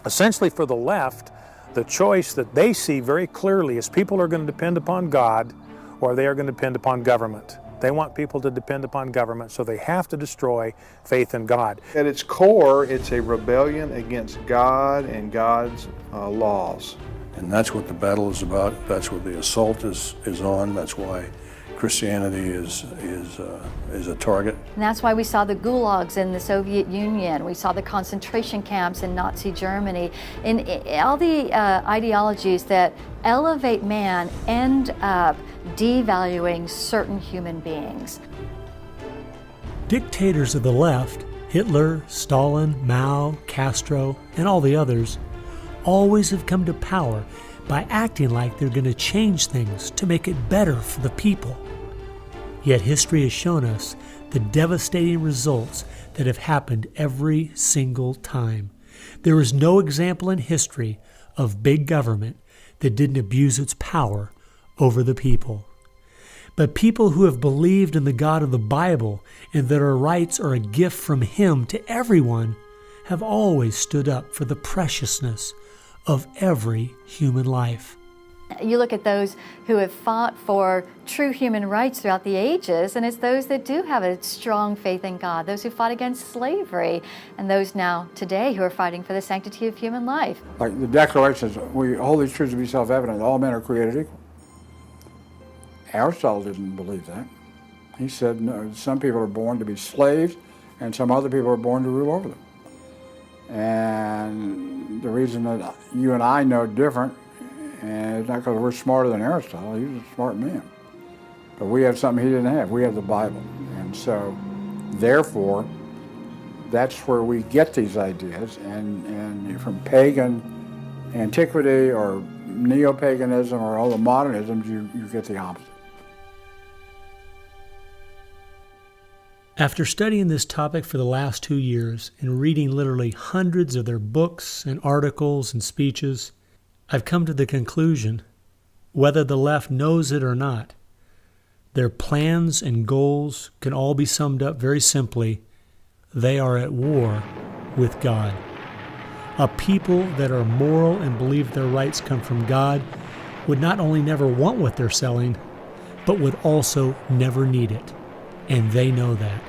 Essentially, for the left, the choice that they see very clearly is people are going to depend upon God or they are going to depend upon government. They want people to depend upon government, so they have to destroy faith in God. At its core, it's a rebellion against God and God's laws. And that's what the battle is about. That's what the assault is on. That's why Christianity is a target. And that's why we saw the gulags in the Soviet Union. We saw the concentration camps in Nazi Germany. And all the ideologies that elevate man end up devaluing certain human beings. Dictators of the left, Hitler, Stalin, Mao, Castro, and all the others, always have come to power by acting like they're going to change things to make it better for the people. Yet history has shown us the devastating results that have happened every single time. There is no example in history of big government that didn't abuse its power over the people. But people who have believed in the God of the Bible and that our rights are a gift from Him to everyone have always stood up for the preciousness of every human life. You look at those who have fought for true human rights throughout the ages, and it's those that do have a strong faith in God, those who fought against slavery, and those now today who are fighting for the sanctity of human life. Like the Declaration says, we hold these truths to be self-evident, all men are created equal. Aristotle didn't believe that. He said, no, some people are born to be slaves, and some other people are born to rule over them. And the reason that you and I know different, and it's not because we're smarter than Aristotle, he was a smart man. But we have something he didn't have. We have the Bible. And so, therefore, that's where we get these ideas. And from pagan antiquity or neo-paganism or all the modernisms, you get the opposite. After studying this topic for the last 2 years and reading literally hundreds of their books and articles and speeches, I've come to the conclusion, whether the left knows it or not, their plans and goals can all be summed up very simply. They are at war with God. A people that are moral and believe their rights come from God would not only never want what they're selling, but would also never need it. And they know that.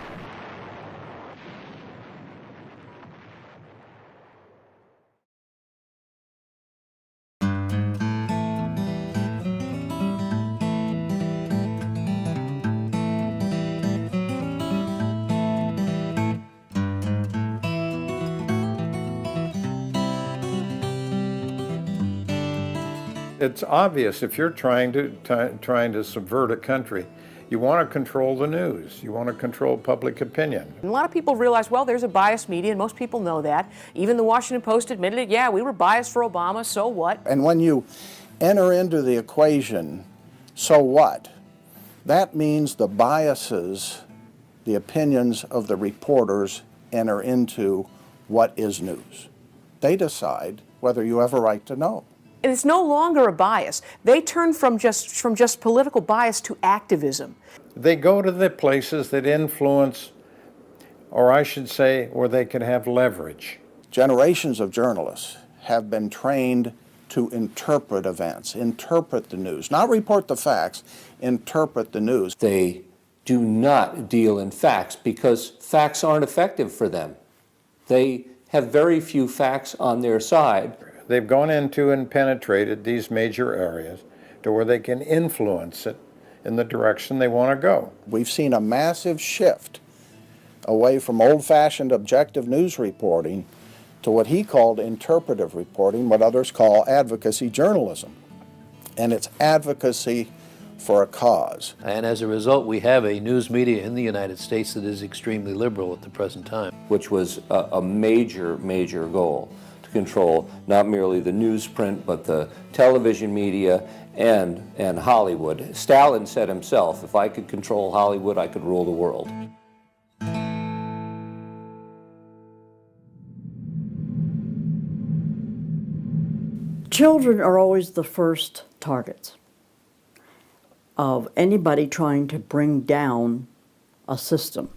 It's obvious if you're trying to subvert a country, you want to control the news. You want to control public opinion. And a lot of people realize, well, there's a biased media, and most people know that. Even the Washington Post admitted it. Yeah, we were biased for Obama, so what? And when you enter into the equation, so what? That means the biases, the opinions of the reporters enter into what is news. They decide whether you have a right to know. And it's no longer a bias. They turn from just political bias to activism. They go to the places that influence, or I should say, where they can have leverage. Generations of journalists have been trained to interpret events, interpret the news, not report the facts, interpret the news. They do not deal in facts because facts aren't effective for them. They have very few facts on their side. They've gone into and penetrated these major areas to where they can influence it in the direction they want to go. We've seen a massive shift away from old-fashioned objective news reporting to what he called interpretive reporting, what others call advocacy journalism. And it's advocacy for a cause. And as a result, we have a news media in the United States that is extremely liberal at the present time. Which was a major, major goal, to control not merely the newsprint, but the television media and Hollywood. Stalin said himself, if I could control Hollywood, I could rule the world. Children are always the first targets of anybody trying to bring down a system.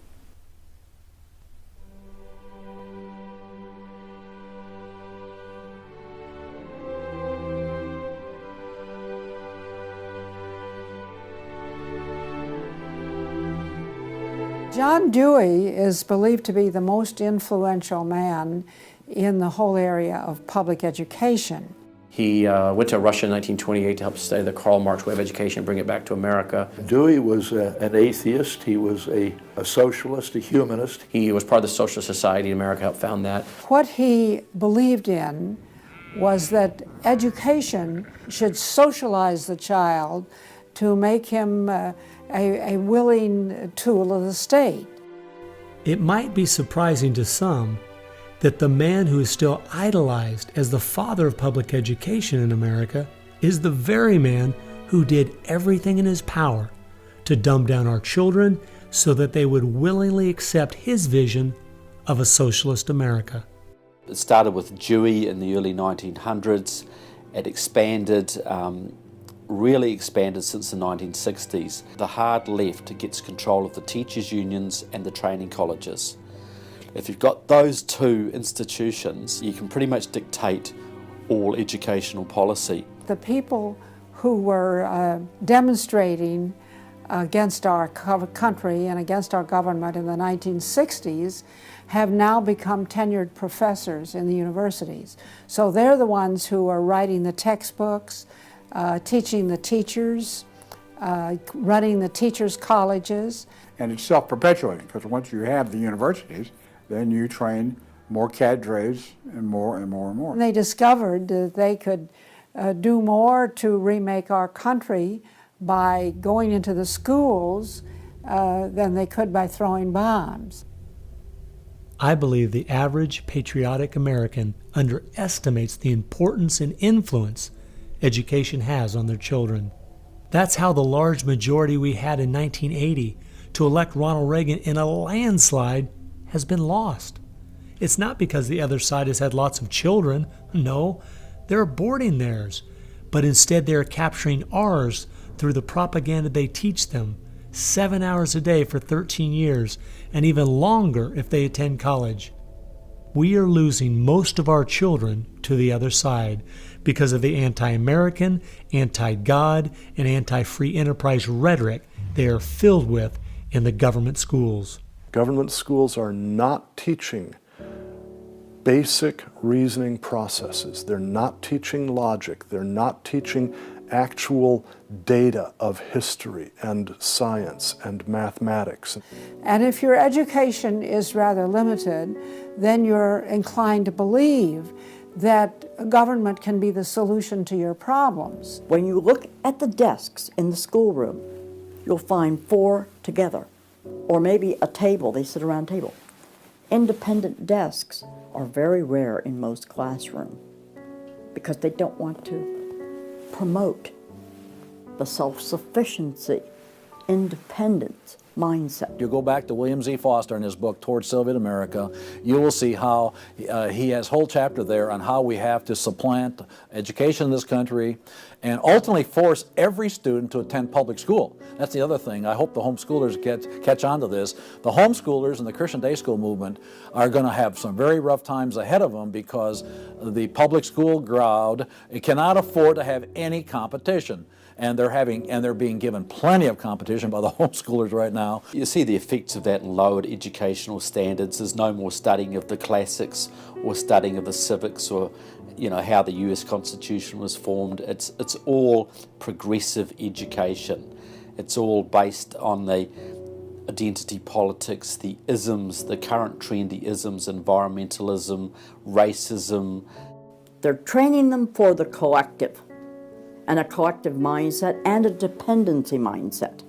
John Dewey is believed to be the most influential man in the whole area of public education. He went to Russia in 1928 to help study the Karl Marx way of education and bring it back to America. Dewey was an atheist. He was a socialist, a humanist. He was part of the Socialist Society in America, helped found that. What he believed in was that education should socialize the child to make him a willing tool of the state. It might be surprising to some that the man who is still idolized as the father of public education in America is the very man who did everything in his power to dumb down our children so that they would willingly accept his vision of a socialist America. It started with Dewey in the early 1900s. It expanded, really expanded since the 1960s. The hard left gets control of the teachers' unions and the training colleges. If you've got those two institutions, you can pretty much dictate all educational policy. The people who were demonstrating against our country and against our government in the 1960s have now become tenured professors in the universities. So they're the ones who are writing the textbooks, teaching the teachers, running the teachers' colleges. And it's self-perpetuating, because once you have the universities, then you train more cadres and more and more and more. And they discovered that they could do more to remake our country by going into the schools than they could by throwing bombs. I believe the average patriotic American underestimates the importance and influence education has on their children. That's how the large majority we had in 1980 to elect Ronald Reagan in a landslide has been lost. It's not because the other side has had lots of children. No, they're aborting theirs. But instead they're capturing ours through the propaganda they teach them, 7 hours a day for 13 years, and even longer if they attend college. We are losing most of our children to the other side because of the anti-American, anti-God, and anti-free enterprise rhetoric they are filled with in the government schools. Government schools are not teaching basic reasoning processes. They're not teaching logic. They're not teaching actual data of history and science and mathematics. And if your education is rather limited, then you're inclined to believe that government can be the solution to your problems. When you look at the desks in the schoolroom, you'll find 4 together, or maybe a table, they sit around a table. Independent desks are very rare in most classrooms because they don't want to promote the self-sufficiency, independence mindset. You go back to William Z. Foster in his book, Toward Soviet America, you will see how he has a whole chapter there on how we have to supplant education in this country and ultimately force every student to attend public school. That's the other thing. I hope the homeschoolers catch on to this. The homeschoolers and the Christian day school movement are going to have some very rough times ahead of them because the public school crowd cannot afford to have any competition. And they're being given plenty of competition by the homeschoolers right now. You see the effects of that in lowered educational standards. There's no more studying of the classics or studying of the civics or how the US Constitution was formed. It's all progressive education. It's all based on the identity politics, the isms, the current trendy isms, environmentalism, racism. They're training them for the collective, and a collective mindset and a dependency mindset.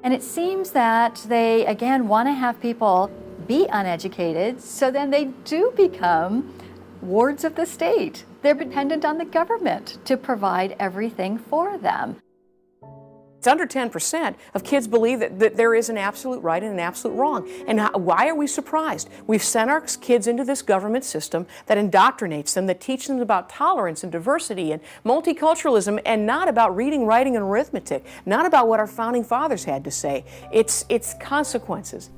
And it seems that they, again, want to have people be uneducated, so then they do become wards of the state. They're dependent on the government to provide everything for them. It's under 10% of kids believe that there is an absolute right and an absolute wrong. And why are we surprised? We've sent our kids into this government system that indoctrinates them, that teaches them about tolerance and diversity and multiculturalism, and not about reading, writing, and arithmetic, not about what our founding fathers had to say. It's consequences.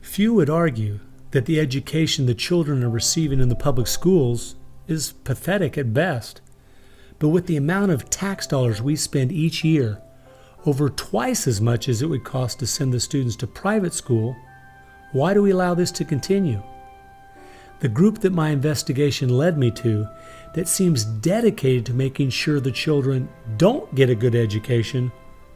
Few would argue that the education the children are receiving in the public schools is pathetic at best. But with the amount of tax dollars we spend each year, over twice as much as it would cost to send the students to private school, why do we allow this to continue? The group that my investigation led me to, that seems dedicated to making sure the children don't get a good education,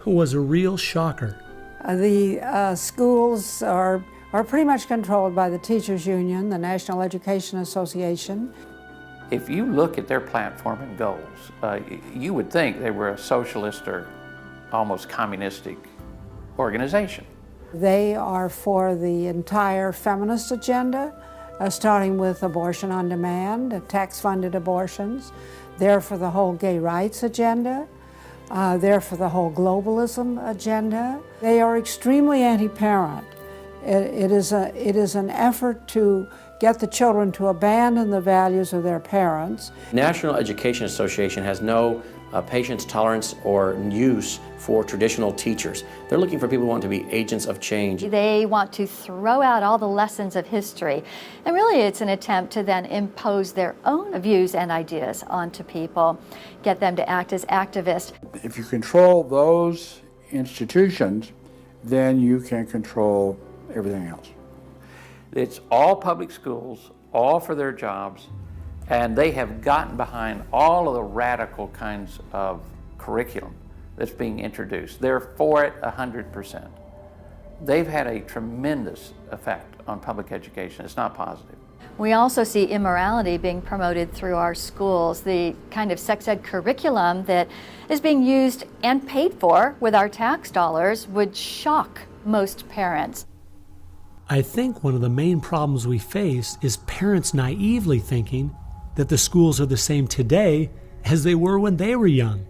was a real shocker. The schools are pretty much controlled by the Teachers Union, the National Education Association. If you look at their platform and goals, you would think they were a socialist or almost communistic organization. They are for the entire feminist agenda, starting with abortion on demand, tax-funded abortions. They're for the whole gay rights agenda. They're for the whole globalism agenda. They are extremely anti-parent. It is an effort to get the children to abandon the values of their parents. National Education Association has no patience, tolerance, or use for traditional teachers. They're looking for people who want to be agents of change. They want to throw out all the lessons of history. And really it's an attempt to then impose their own views and ideas onto people, get them to act as activists. If you control those institutions, then you can control everything else. It's all public schools, all for their jobs, and they have gotten behind all of the radical kinds of curriculum that's being introduced. They're for it 100%. They've had a tremendous effect on public education. It's not positive. We also see immorality being promoted through our schools. The kind of sex ed curriculum that is being used and paid for with our tax dollars would shock most parents. I think one of the main problems we face is parents naively thinking that the schools are the same today as they were when they were young.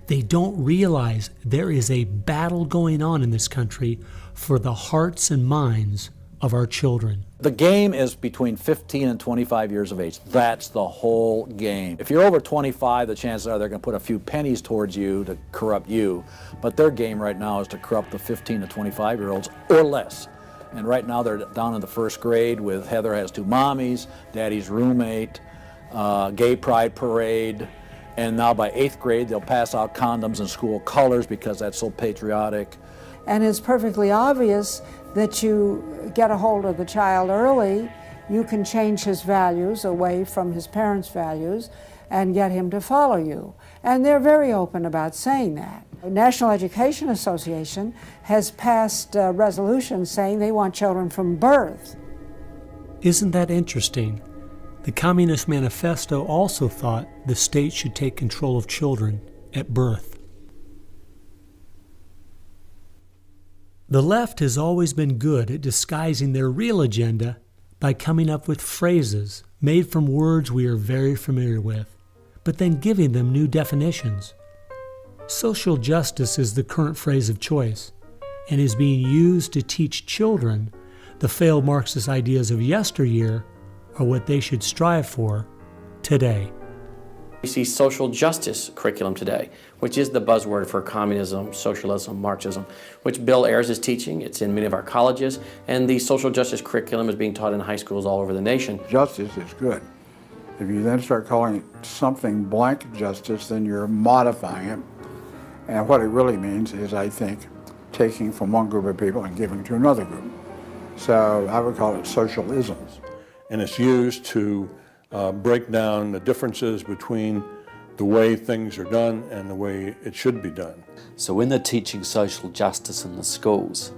They don't realize there is a battle going on in this country for the hearts and minds of our children. The game is between 15 and 25 years of age. That's the whole game. If you're over 25, the chances are they're going to put a few pennies towards you to corrupt you. But their game right now is to corrupt the 15 to 25-year-olds or less. And right now they're down in the first grade with Heather Has Two Mommies, Daddy's Roommate, Gay Pride Parade, and now by 8th grade they'll pass out condoms in school colors because that's so patriotic. And it's perfectly obvious that you get a hold of the child early, you can change his values away from his parents' values and get him to follow you. And they're very open about saying that. The National Education Association has passed resolutions saying they want children from birth. Isn't that interesting? The Communist Manifesto also thought the state should take control of children at birth. The left has always been good at disguising their real agenda by coming up with phrases made from words we are very familiar with, but then giving them new definitions. Social justice is the current phrase of choice and is being used to teach children the failed Marxist ideas of yesteryear are what they should strive for today. We see social justice curriculum today, which is the buzzword for communism, socialism, Marxism, which Bill Ayers is teaching. It's in many of our colleges, and the social justice curriculum is being taught in high schools all over the nation. Justice is good. If you then start calling it something blank justice, then you're modifying it. And what it really means is, I think, taking from one group of people and giving to another group. So I would call it socialism. And it's used to break down the differences between the way things are done and the way it should be done. So when they're teaching social justice in the schools,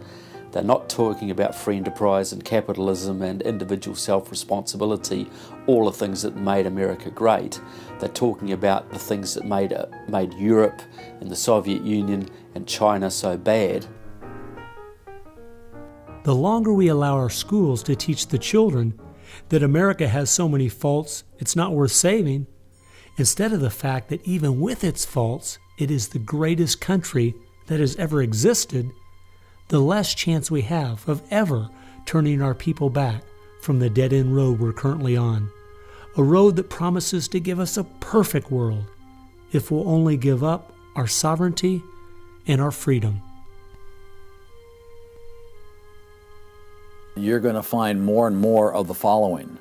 they're not talking about free enterprise and capitalism and individual self-responsibility, all the things that made America great. They're talking about the things that made Europe and the Soviet Union and China so bad. The longer we allow our schools to teach the children that America has so many faults it's not worth saving, instead of the fact that even with its faults, it is the greatest country that has ever existed, the less chance we have of ever turning our people back from the dead-end road we're currently on. A road that promises to give us a perfect world if we'll only give up our sovereignty and our freedom. You're going to find more and more of the following.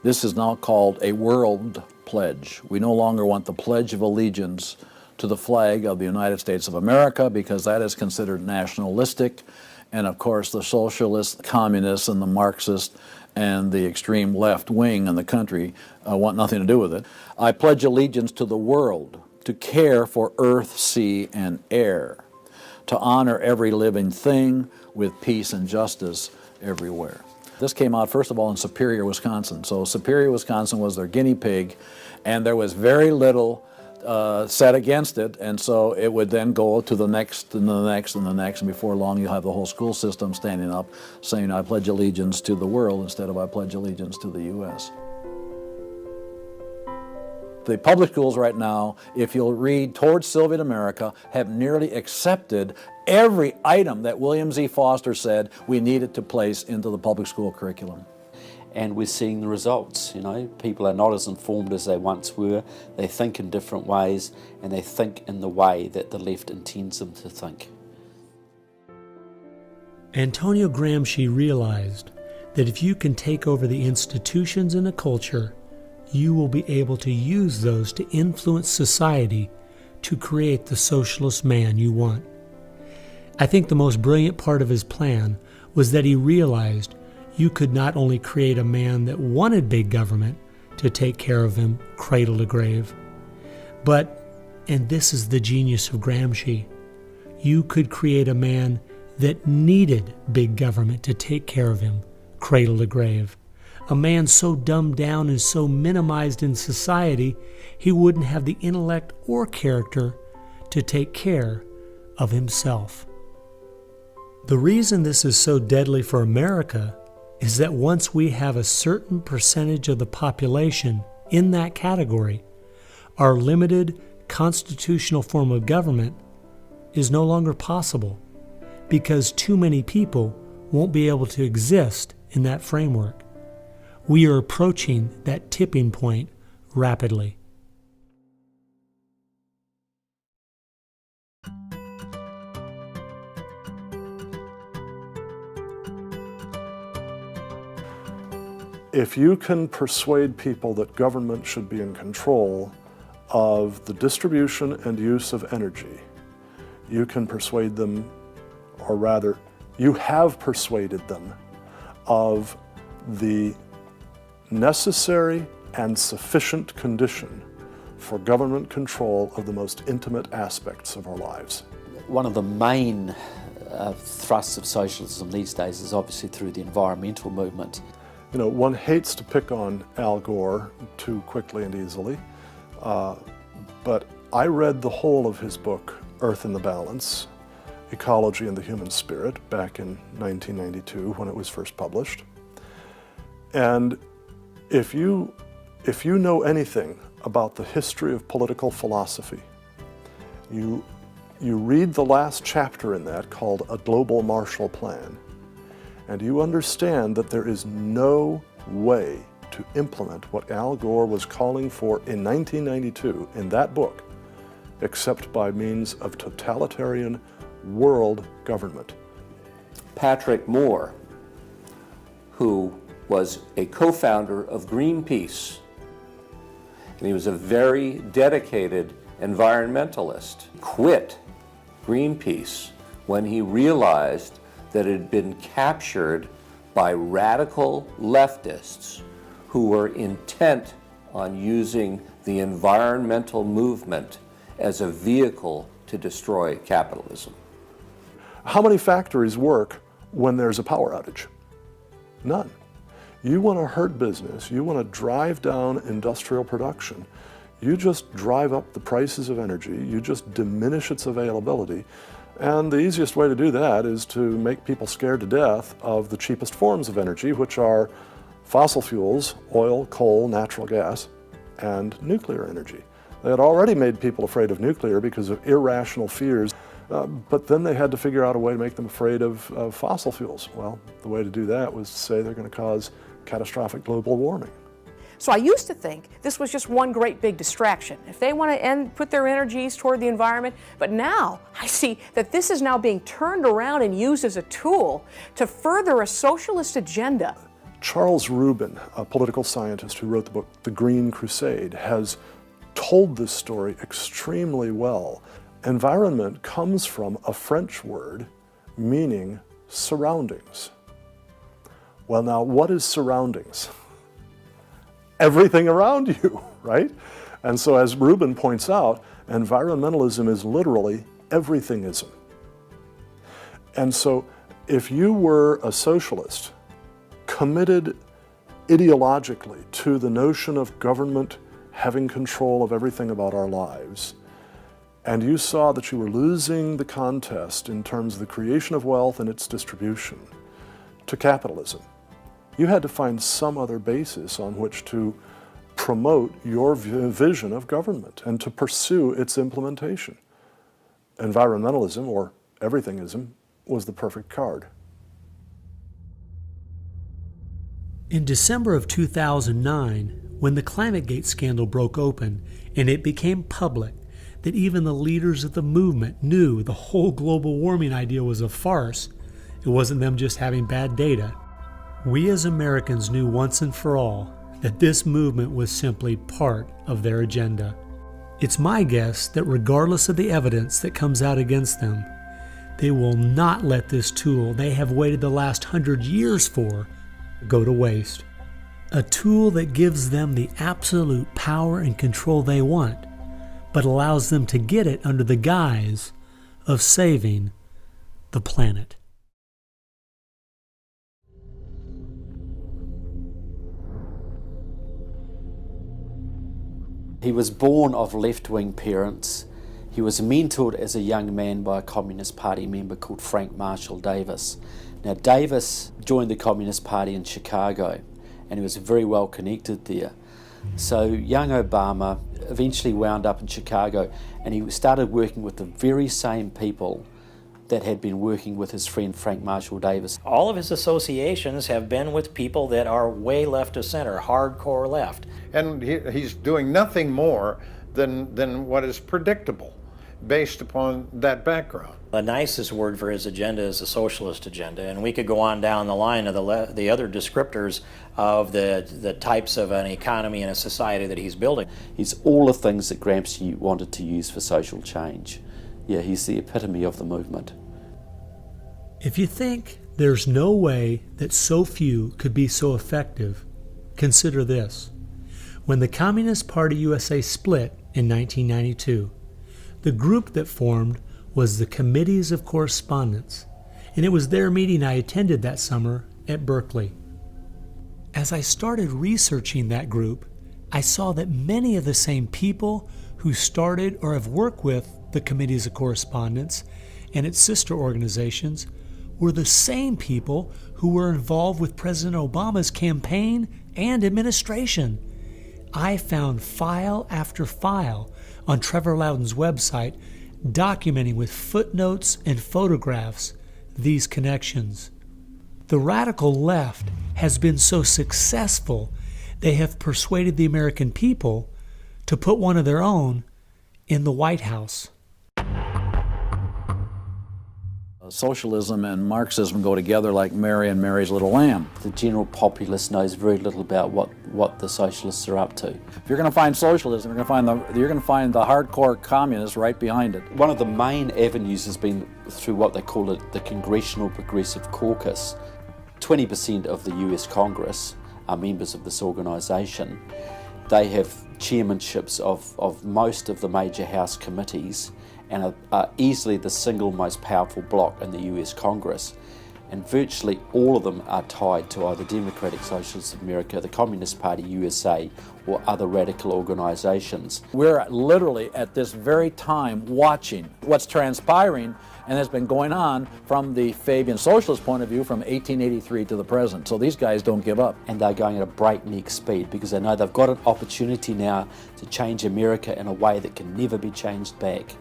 This is now called a world pledge. We no longer want the Pledge of Allegiance to the flag of the United States of America because that is considered nationalistic. And of course the socialists, communists, and the Marxists and the extreme left wing in the country want nothing to do with it. I pledge allegiance to the world, to care for earth, sea, and air, to honor every living thing with peace and justice everywhere. This came out, first of all, in Superior, Wisconsin. So Superior, Wisconsin was their guinea pig, and there was very little said against it, and so it would then go to the next and the next and the next, and before long you'll have the whole school system standing up saying, I pledge allegiance to the world instead of I pledge allegiance to the U.S. The public schools right now, if you'll read Towards Soviet America, have nearly accepted every item that William Z. Foster said we needed to place into the public school curriculum. And we're seeing the results. You know, people are not as informed as they once were. They think in different ways, and they think in the way that the left intends them to think. Antonio Gramsci realized that if you can take over the institutions in a culture, you will be able to use those to influence society to create the socialist man you want. I think the most brilliant part of his plan was that he realized you could not only create a man that wanted big government to take care of him cradle to grave, but, and this is the genius of Gramsci, you could create a man that needed big government to take care of him cradle to grave. A man so dumbed down and so minimized in society, he wouldn't have the intellect or character to take care of himself. The reason this is so deadly for America is that once we have a certain percentage of the population in that category, our limited constitutional form of government is no longer possible because too many people won't be able to exist in that framework. We are approaching that tipping point rapidly. If you can persuade people that government should be in control of the distribution and use of energy, you can persuade them, or rather, you have persuaded them of the necessary and sufficient condition for government control of the most intimate aspects of our lives. One of the main thrusts of socialism these days is obviously through the environmental movement. You know, one hates to pick on Al Gore too quickly and easily, but I read the whole of his book, Earth in the Balance, Ecology and the Human Spirit, back in 1992 when it was first published. And if you know anything about the history of political philosophy You read the last chapter in that called A Global Marshall Plan, and you understand that there is no way to implement what Al Gore was calling for in 1992 in that book, except by means of totalitarian world government. Patrick Moore, who was a co-founder of Greenpeace, and he was a very dedicated environmentalist, quit Greenpeace when he realized that it had been captured by radical leftists who were intent on using the environmental movement as a vehicle to destroy capitalism. How many factories work when there's a power outage? None. You want to hurt business, you want to drive down industrial production, you just drive up the prices of energy, you just diminish its availability, and the easiest way to do that is to make people scared to death of the cheapest forms of energy, which are fossil fuels, oil, coal, natural gas, and nuclear energy. They had already made people afraid of nuclear because of irrational fears, but then they had to figure out a way to make them afraid of fossil fuels. Well, the way to do that was to say they're going to cause catastrophic global warming. So I used to think this was just one great big distraction. If they want to put their energies toward the environment, but now I see that this is now being turned around and used as a tool to further a socialist agenda. Charles Rubin, a political scientist who wrote the book The Green Crusade, has told this story extremely well. Environment comes from a French word meaning surroundings. Well, now, what is surroundings? Everything around you, right? And so, as Rubin points out, environmentalism is literally everythingism. And so, if you were a socialist committed ideologically to the notion of government having control of everything about our lives, and you saw that you were losing the contest in terms of the creation of wealth and its distribution to capitalism, you had to find some other basis on which to promote your vision of government and to pursue its implementation. Environmentalism, or everythingism, was the perfect card. In December of 2009, when the ClimateGate scandal broke open and it became public that even the leaders of the movement knew the whole global warming idea was a farce, it wasn't them just having bad data, we as Americans knew once and for all that this movement was simply part of their agenda. It's my guess that regardless of the evidence that comes out against them, they will not let this tool they have waited the last 100 years for go to waste. A tool that gives them the absolute power and control they want, but allows them to get it under the guise of saving the planet. He was born of left-wing parents. He was mentored as a young man by a Communist Party member called Frank Marshall Davis. Now, Davis joined the Communist Party in Chicago, and he was very well connected there. So young Obama eventually wound up in Chicago, and he started working with the very same people that had been working with his friend Frank Marshall Davis. All of his associations have been with people that are way left of center, hardcore left. And he's doing nothing more than what is predictable based upon that background. The nicest word for his agenda is the socialist agenda, and we could go on down the line of the other descriptors of the types of an economy and a society that he's building. He's all the things that Gramsci wanted to use for social change. Yeah, he's the epitome of the movement. If you think there's no way that so few could be so effective, consider this. When the Communist Party USA split in 1992, the group that formed was the Committees of Correspondence, and it was their meeting I attended that summer at Berkeley. As I started researching that group, I saw that many of the same people who started or have worked with the Committees of Correspondence and its sister organizations were the same people who were involved with President Obama's campaign and administration. I found file after file on Trevor Loudon's website documenting with footnotes and photographs these connections. The radical left has been so successful, they have persuaded the American people to put one of their own in the White House. Socialism and Marxism go together like Mary and Mary's little lamb. The general populace knows very little about what the socialists are up to. If you're going to find socialism, you're going to find the hardcore communists right behind it. One of the main avenues has been through what they call the Congressional Progressive Caucus. 20% of the US Congress are members of this organisation. They have chairmanships of most of the major House committees and are easily the single most powerful bloc in the US Congress. And virtually all of them are tied to either Democratic Socialists of America, the Communist Party USA, or other radical organisations. We're literally at this very time watching what's transpiring and has been going on from the Fabian socialist point of view from 1883 to the present. So these guys don't give up. And they're going at a breakneck speed because they know they've got an opportunity now to change America in a way that can never be changed back.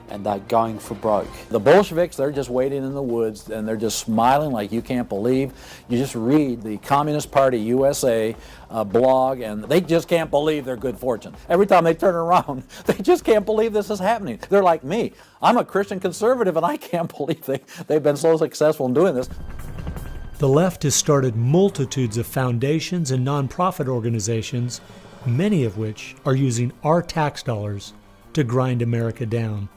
And they're going for broke. The Bolsheviks, they're just waiting in the woods and they're just smiling like you can't believe. You just read the Communist Party USA blog and they just can't believe their good fortune. Every time they turn around, they just can't believe this is happening. They're like me. I'm a Christian conservative and I can't believe they've been so successful in doing this. The left has started multitudes of foundations and nonprofit organizations, many of which are using our tax dollars to grind America down.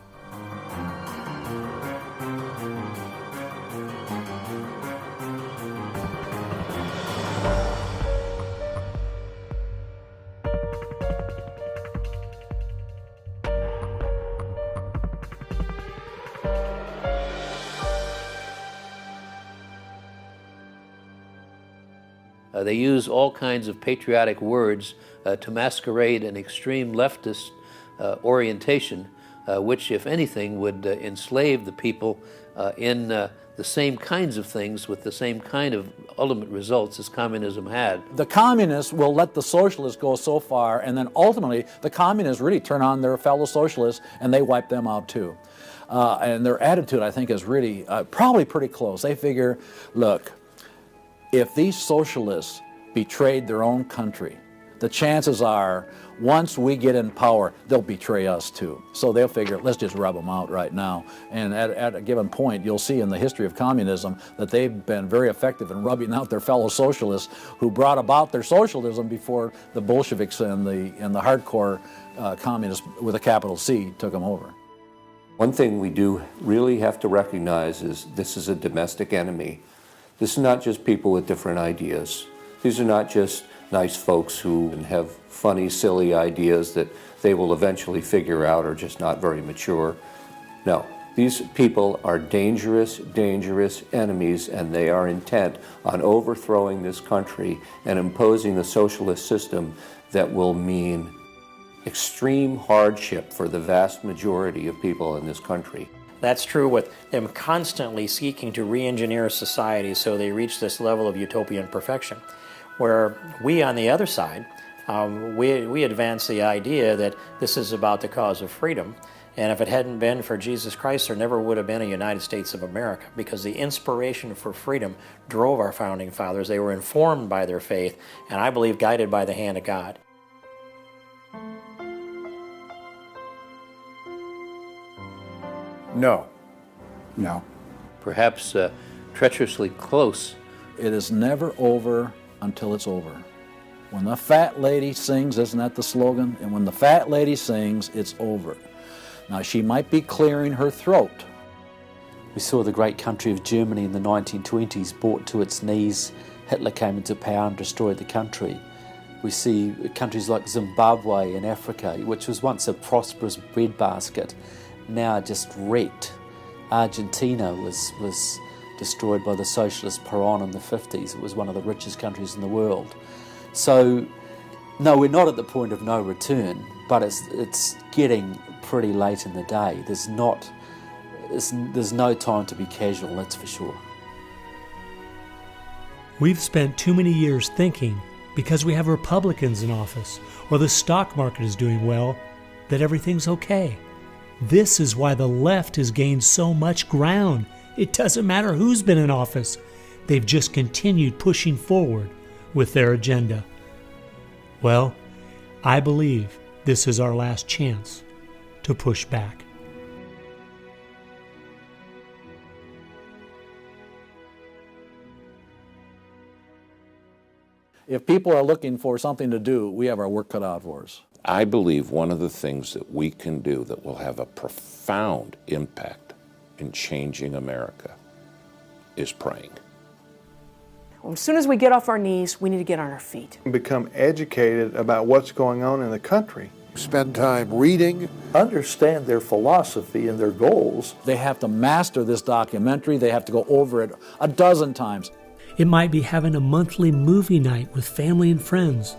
They use all kinds of patriotic words to masquerade an extreme leftist orientation, which, if anything, would enslave the people in the same kinds of things with the same kind of ultimate results as communism had. The communists will let the socialists go so far, and then ultimately the communists really turn on their fellow socialists and they wipe them out too. And their attitude, I think, is really probably pretty close. They figure, look, if these socialists betrayed their own country, the chances are, once we get in power, they'll betray us too. So they'll figure, let's just rub them out right now. And at a given point, you'll see in the history of communism that they've been very effective in rubbing out their fellow socialists who brought about their socialism before the Bolsheviks and the hardcore communists with a capital C took them over. One thing we do really have to recognize is this is a domestic enemy. This is not just people with different ideas. These are not just nice folks who have funny, silly ideas that they will eventually figure out are just not very mature. No, these people are dangerous, dangerous enemies, and they are intent on overthrowing this country and imposing the socialist system that will mean extreme hardship for the vast majority of people in this country. That's true with them constantly seeking to re-engineer society so they reach this level of utopian perfection. Where we, on the other side, we advance the idea that this is about the cause of freedom, and if it hadn't been for Jesus Christ, there never would have been a United States of America, because the inspiration for freedom drove our founding fathers. They were informed by their faith, and I believe guided by the hand of God. No. No. Perhaps treacherously close. It is never over until it's over. When the fat lady sings, isn't that the slogan? And when the fat lady sings, it's over. Now, she might be clearing her throat. We saw the great country of Germany in the 1920s brought to its knees. Hitler came into power and destroyed the country. We see countries like Zimbabwe in Africa, which was once a prosperous breadbasket, now just wrecked. Argentina was destroyed by the socialist Perón in the 50s. It was one of the richest countries in the world. So, no, we're not at the point of no return, but it's getting pretty late in the day. There's no time to be casual, that's for sure. We've spent too many years thinking, because we have Republicans in office or the stock market is doing well, that everything's okay. This is why the left has gained so much ground. It doesn't matter who's been in office. They've just continued pushing forward with their agenda. Well, I believe this is our last chance to push back. If people are looking for something to do, we have our work cut out for us. I believe one of the things that we can do that will have a profound impact in changing America is praying. As soon as we get off our knees, we need to get on our feet. Become educated about what's going on in the country. Spend time reading, understand their philosophy and their goals. They have to master this documentary. They have to go over it a dozen times. It might be having a monthly movie night with family and friends,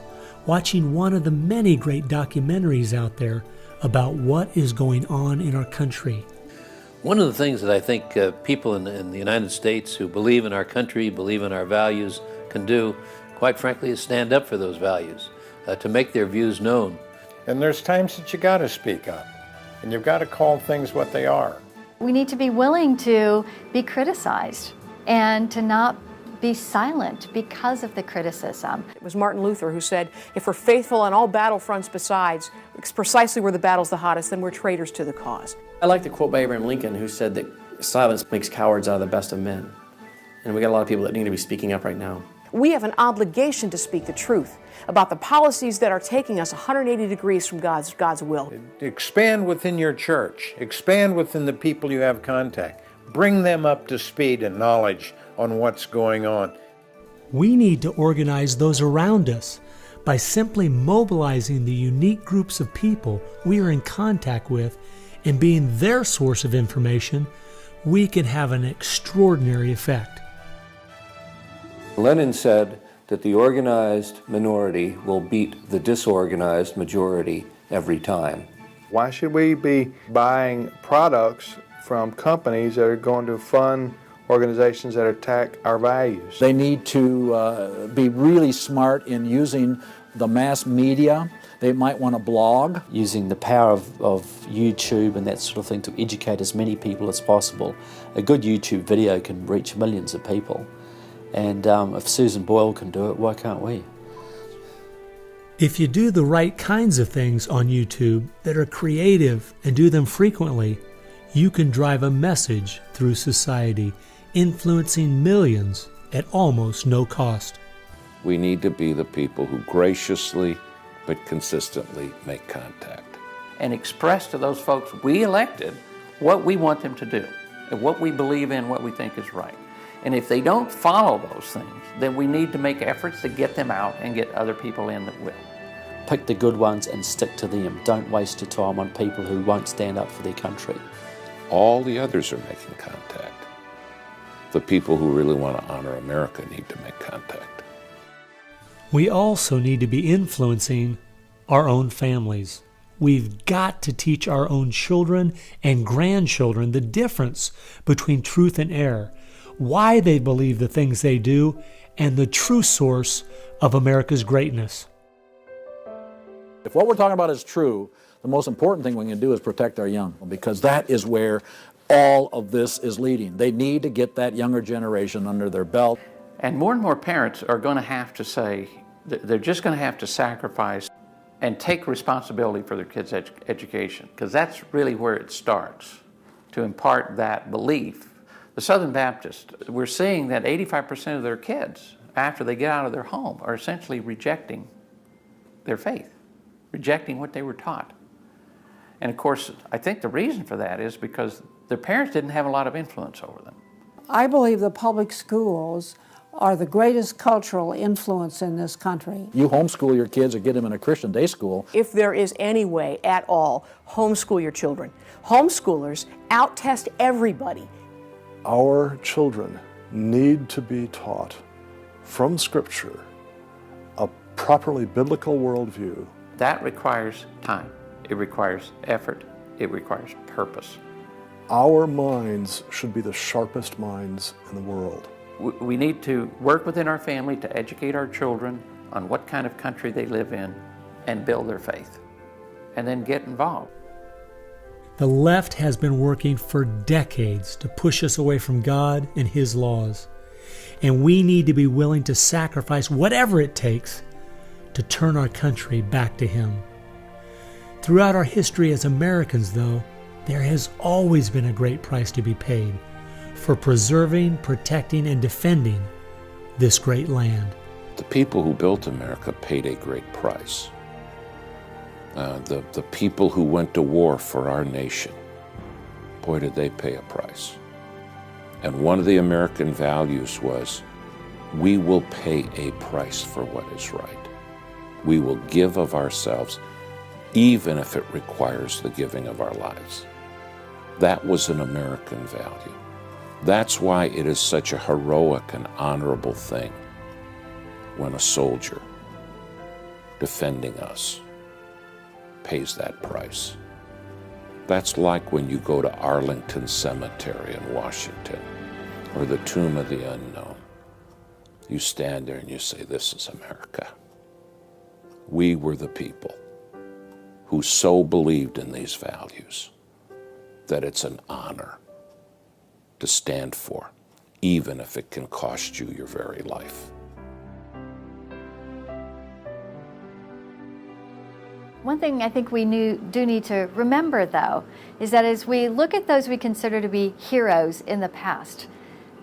watching one of the many great documentaries out there about what is going on in our country. One of the things that I think people in the United States who believe in our country, believe in our values, can do, quite frankly, is stand up for those values, to make their views known. And there's times that you got to speak up, and you've got to call things what they are. We need to be willing to be criticized and to not be silent because of the criticism. It was Martin Luther who said, if we're faithful on all battlefronts besides, it's precisely where the battle's the hottest, then we're traitors to the cause. I like the quote by Abraham Lincoln, who said that silence makes cowards out of the best of men. And we got a lot of people that need to be speaking up right now. We have an obligation to speak the truth about the policies that are taking us 180 degrees from God's will. Expand within your church. Expand within the people you have contact. Bring them up to speed and knowledge on what's going on. We need to organize those around us. By simply mobilizing the unique groups of people we are in contact with and being their source of information, we can have an extraordinary effect. Lenin said that the organized minority will beat the disorganized majority every time. Why should we be buying products from companies that are going to fund organizations that attack our values? They need to be really smart in using the mass media. They might want to blog. Using the power of YouTube and that sort of thing to educate as many people as possible. A good YouTube video can reach millions of people. And if Susan Boyle can do it, why can't we? If you do the right kinds of things on YouTube that are creative and do them frequently, you can drive a message through society, influencing millions at almost no cost. We need to be the people who graciously but consistently make contact. And express to those folks we elected what we want them to do, and what we believe in, what we think is right. And if they don't follow those things, then we need to make efforts to get them out and get other people in that will. Pick the good ones and stick to them. Don't waste your time on people who won't stand up for their country. All the others are making contact. The people who really want to honor America need to make contact. We also need to be influencing our own families. We've got to teach our own children and grandchildren the difference between truth and error, why they believe the things they do, and the true source of America's greatness. If what we're talking about is true, the most important thing we can do is protect our young, because that is where all of this is leading. They need to get that younger generation under their belt. And more parents are going to have to say, they're just going to have to sacrifice and take responsibility for their kids' education, because that's really where it starts, to impart that belief. The Southern Baptists, we're seeing that 85% of their kids, after they get out of their home, are essentially rejecting their faith, rejecting what they were taught. And of course, I think the reason for that is because their parents didn't have a lot of influence over them. I believe the public schools are the greatest cultural influence in this country. You homeschool your kids or get them in a Christian day school. If there is any way at all, homeschool your children. Homeschoolers out-test everybody. Our children need to be taught from Scripture a properly biblical worldview. That requires time. It requires effort. It requires purpose. Our minds should be the sharpest minds in the world. We need to work within our family to educate our children on what kind of country they live in and build their faith, and then get involved. The left has been working for decades to push us away from God and His laws. And we need to be willing to sacrifice whatever it takes to turn our country back to Him. Throughout our history as Americans, though, there has always been a great price to be paid for preserving, protecting, and defending this great land. The people who built America paid a great price. The people who went to war for our nation, boy, did they pay a price. And one of the American values was, we will pay a price for what is right. We will give of ourselves, even if it requires the giving of our lives. That was an American value. That's why it is such a heroic and honorable thing when a soldier defending us pays that price. That's like when you go to Arlington Cemetery in Washington, or the Tomb of the Unknown. You stand there and you say, this is America. We were the people who so believed in these values that it's an honor to stand for, even if it can cost you your very life. One thing I think we do need to remember, though, is that as we look at those we consider to be heroes in the past,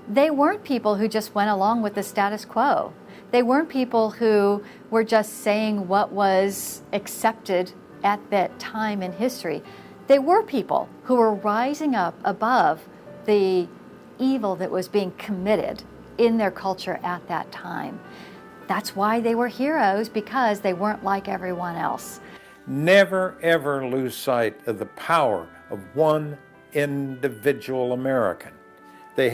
they weren't people who just went along with the status quo. They weren't people who were just saying what was accepted at that time in history. They were people who were rising up above the evil that was being committed in their culture at that time. That's why they were heroes, because they weren't like everyone else. Never, ever lose sight of the power of one individual American. They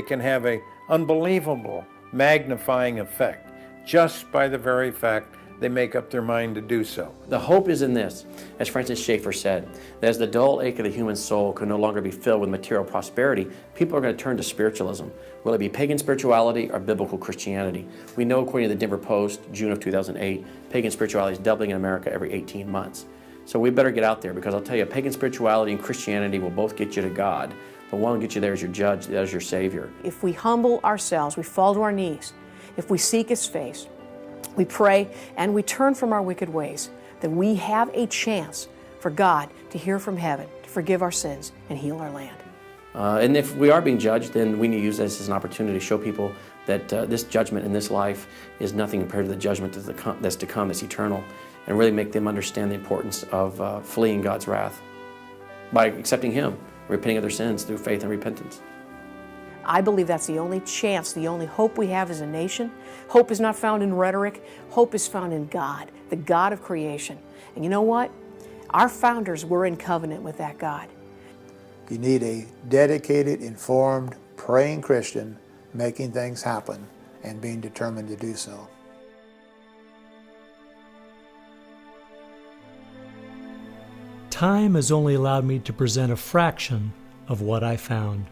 can have an unbelievable magnifying effect just by the very fact they make up their mind to do so. The hope is in this, as Francis Schaeffer said, that as the dull ache of the human soul can no longer be filled with material prosperity, people are going to turn to spiritualism, whether it be pagan spirituality or biblical Christianity. We know, according to the Denver Post, June of 2008, pagan spirituality is doubling in America every 18 months. So we better get out there, because I'll tell you, pagan spirituality and Christianity will both get you to God, but one will get you there as your judge, as your Savior. If we humble ourselves, we fall to our knees, if we seek His face, we pray, and we turn from our wicked ways, then we have a chance for God to hear from heaven, to forgive our sins, and heal our land. And if we are being judged, then we need to use this as an opportunity to show people that this judgment in this life is nothing compared to the judgment that's to come, that's eternal, and really make them understand the importance of fleeing God's wrath by accepting Him, repenting of their sins through faith and repentance. I believe that's the only chance, the only hope we have as a nation. Hope is not found in rhetoric. Hope is found in God, the God of creation. And you know what? Our founders were in covenant with that God. You need a dedicated, informed, praying Christian making things happen and being determined to do so. Time has only allowed me to present a fraction of what I found.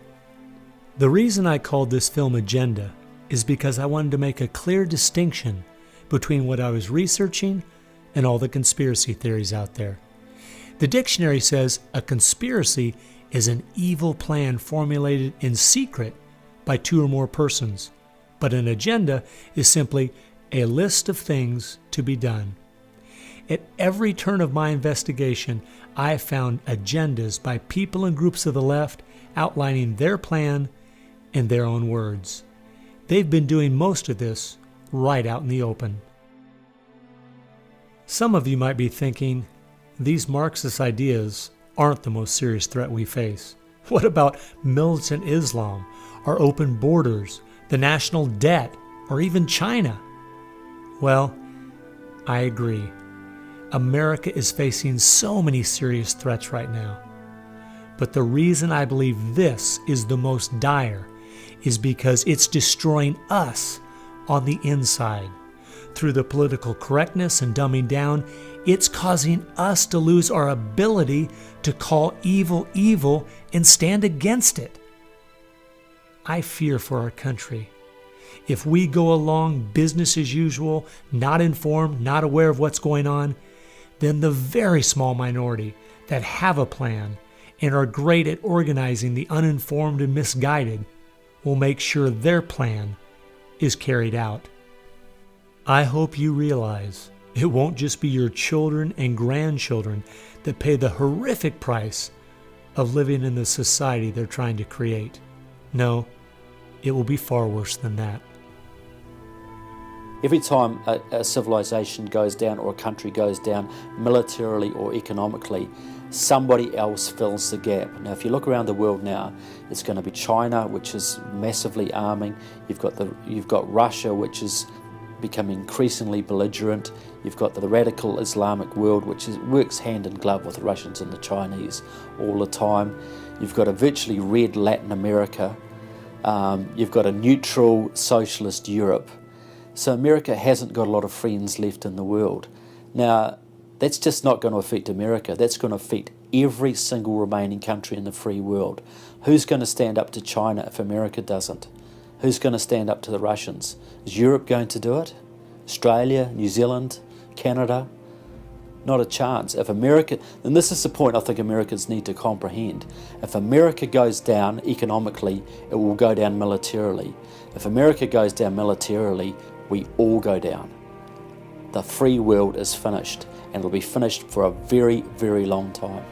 The reason I called this film Agenda is because I wanted to make a clear distinction between what I was researching and all the conspiracy theories out there. The dictionary says a conspiracy is an evil plan formulated in secret by two or more persons, but an agenda is simply a list of things to be done. At every turn of my investigation, I have found agendas by people and groups of the left outlining their plan in their own words. They've been doing most of this right out in the open. Some of you might be thinking, these Marxist ideas aren't the most serious threat we face. What about militant Islam, our open borders, the national debt, or even China? Well, I agree. America is facing so many serious threats right now. But the reason I believe this is the most dire is because it's destroying us on the inside. Through the political correctness and dumbing down, it's causing us to lose our ability to call evil evil and stand against it. I fear for our country. If we go along business as usual, not informed, not aware of what's going on, then the very small minority that have a plan and are great at organizing the uninformed and misguided will make sure their plan is carried out. I hope you realize it won't just be your children and grandchildren that pay the horrific price of living in the society they're trying to create. No, it will be far worse than that. Every time a civilization goes down or a country goes down militarily or economically, somebody else fills the gap. Now, if you look around the world now, it's going to be China, which is massively arming. You've got Russia, which is becoming increasingly belligerent. You've got the radical Islamic world, which works hand in glove with the Russians and the Chinese all the time. You've got a virtually red Latin America. You've got a neutral socialist Europe. So America hasn't got a lot of friends left in the world. Now, that's just not going to affect America. That's going to affect every single remaining country in the free world. Who's going to stand up to China if America doesn't? Who's going to stand up to the Russians? Is Europe going to do it? Australia, New Zealand, Canada? Not a chance. If America, and this is the point I think Americans need to comprehend, if America goes down economically, it will go down militarily. If America goes down militarily, we all go down. The free world is finished, and it'll be finished for a very, very long time.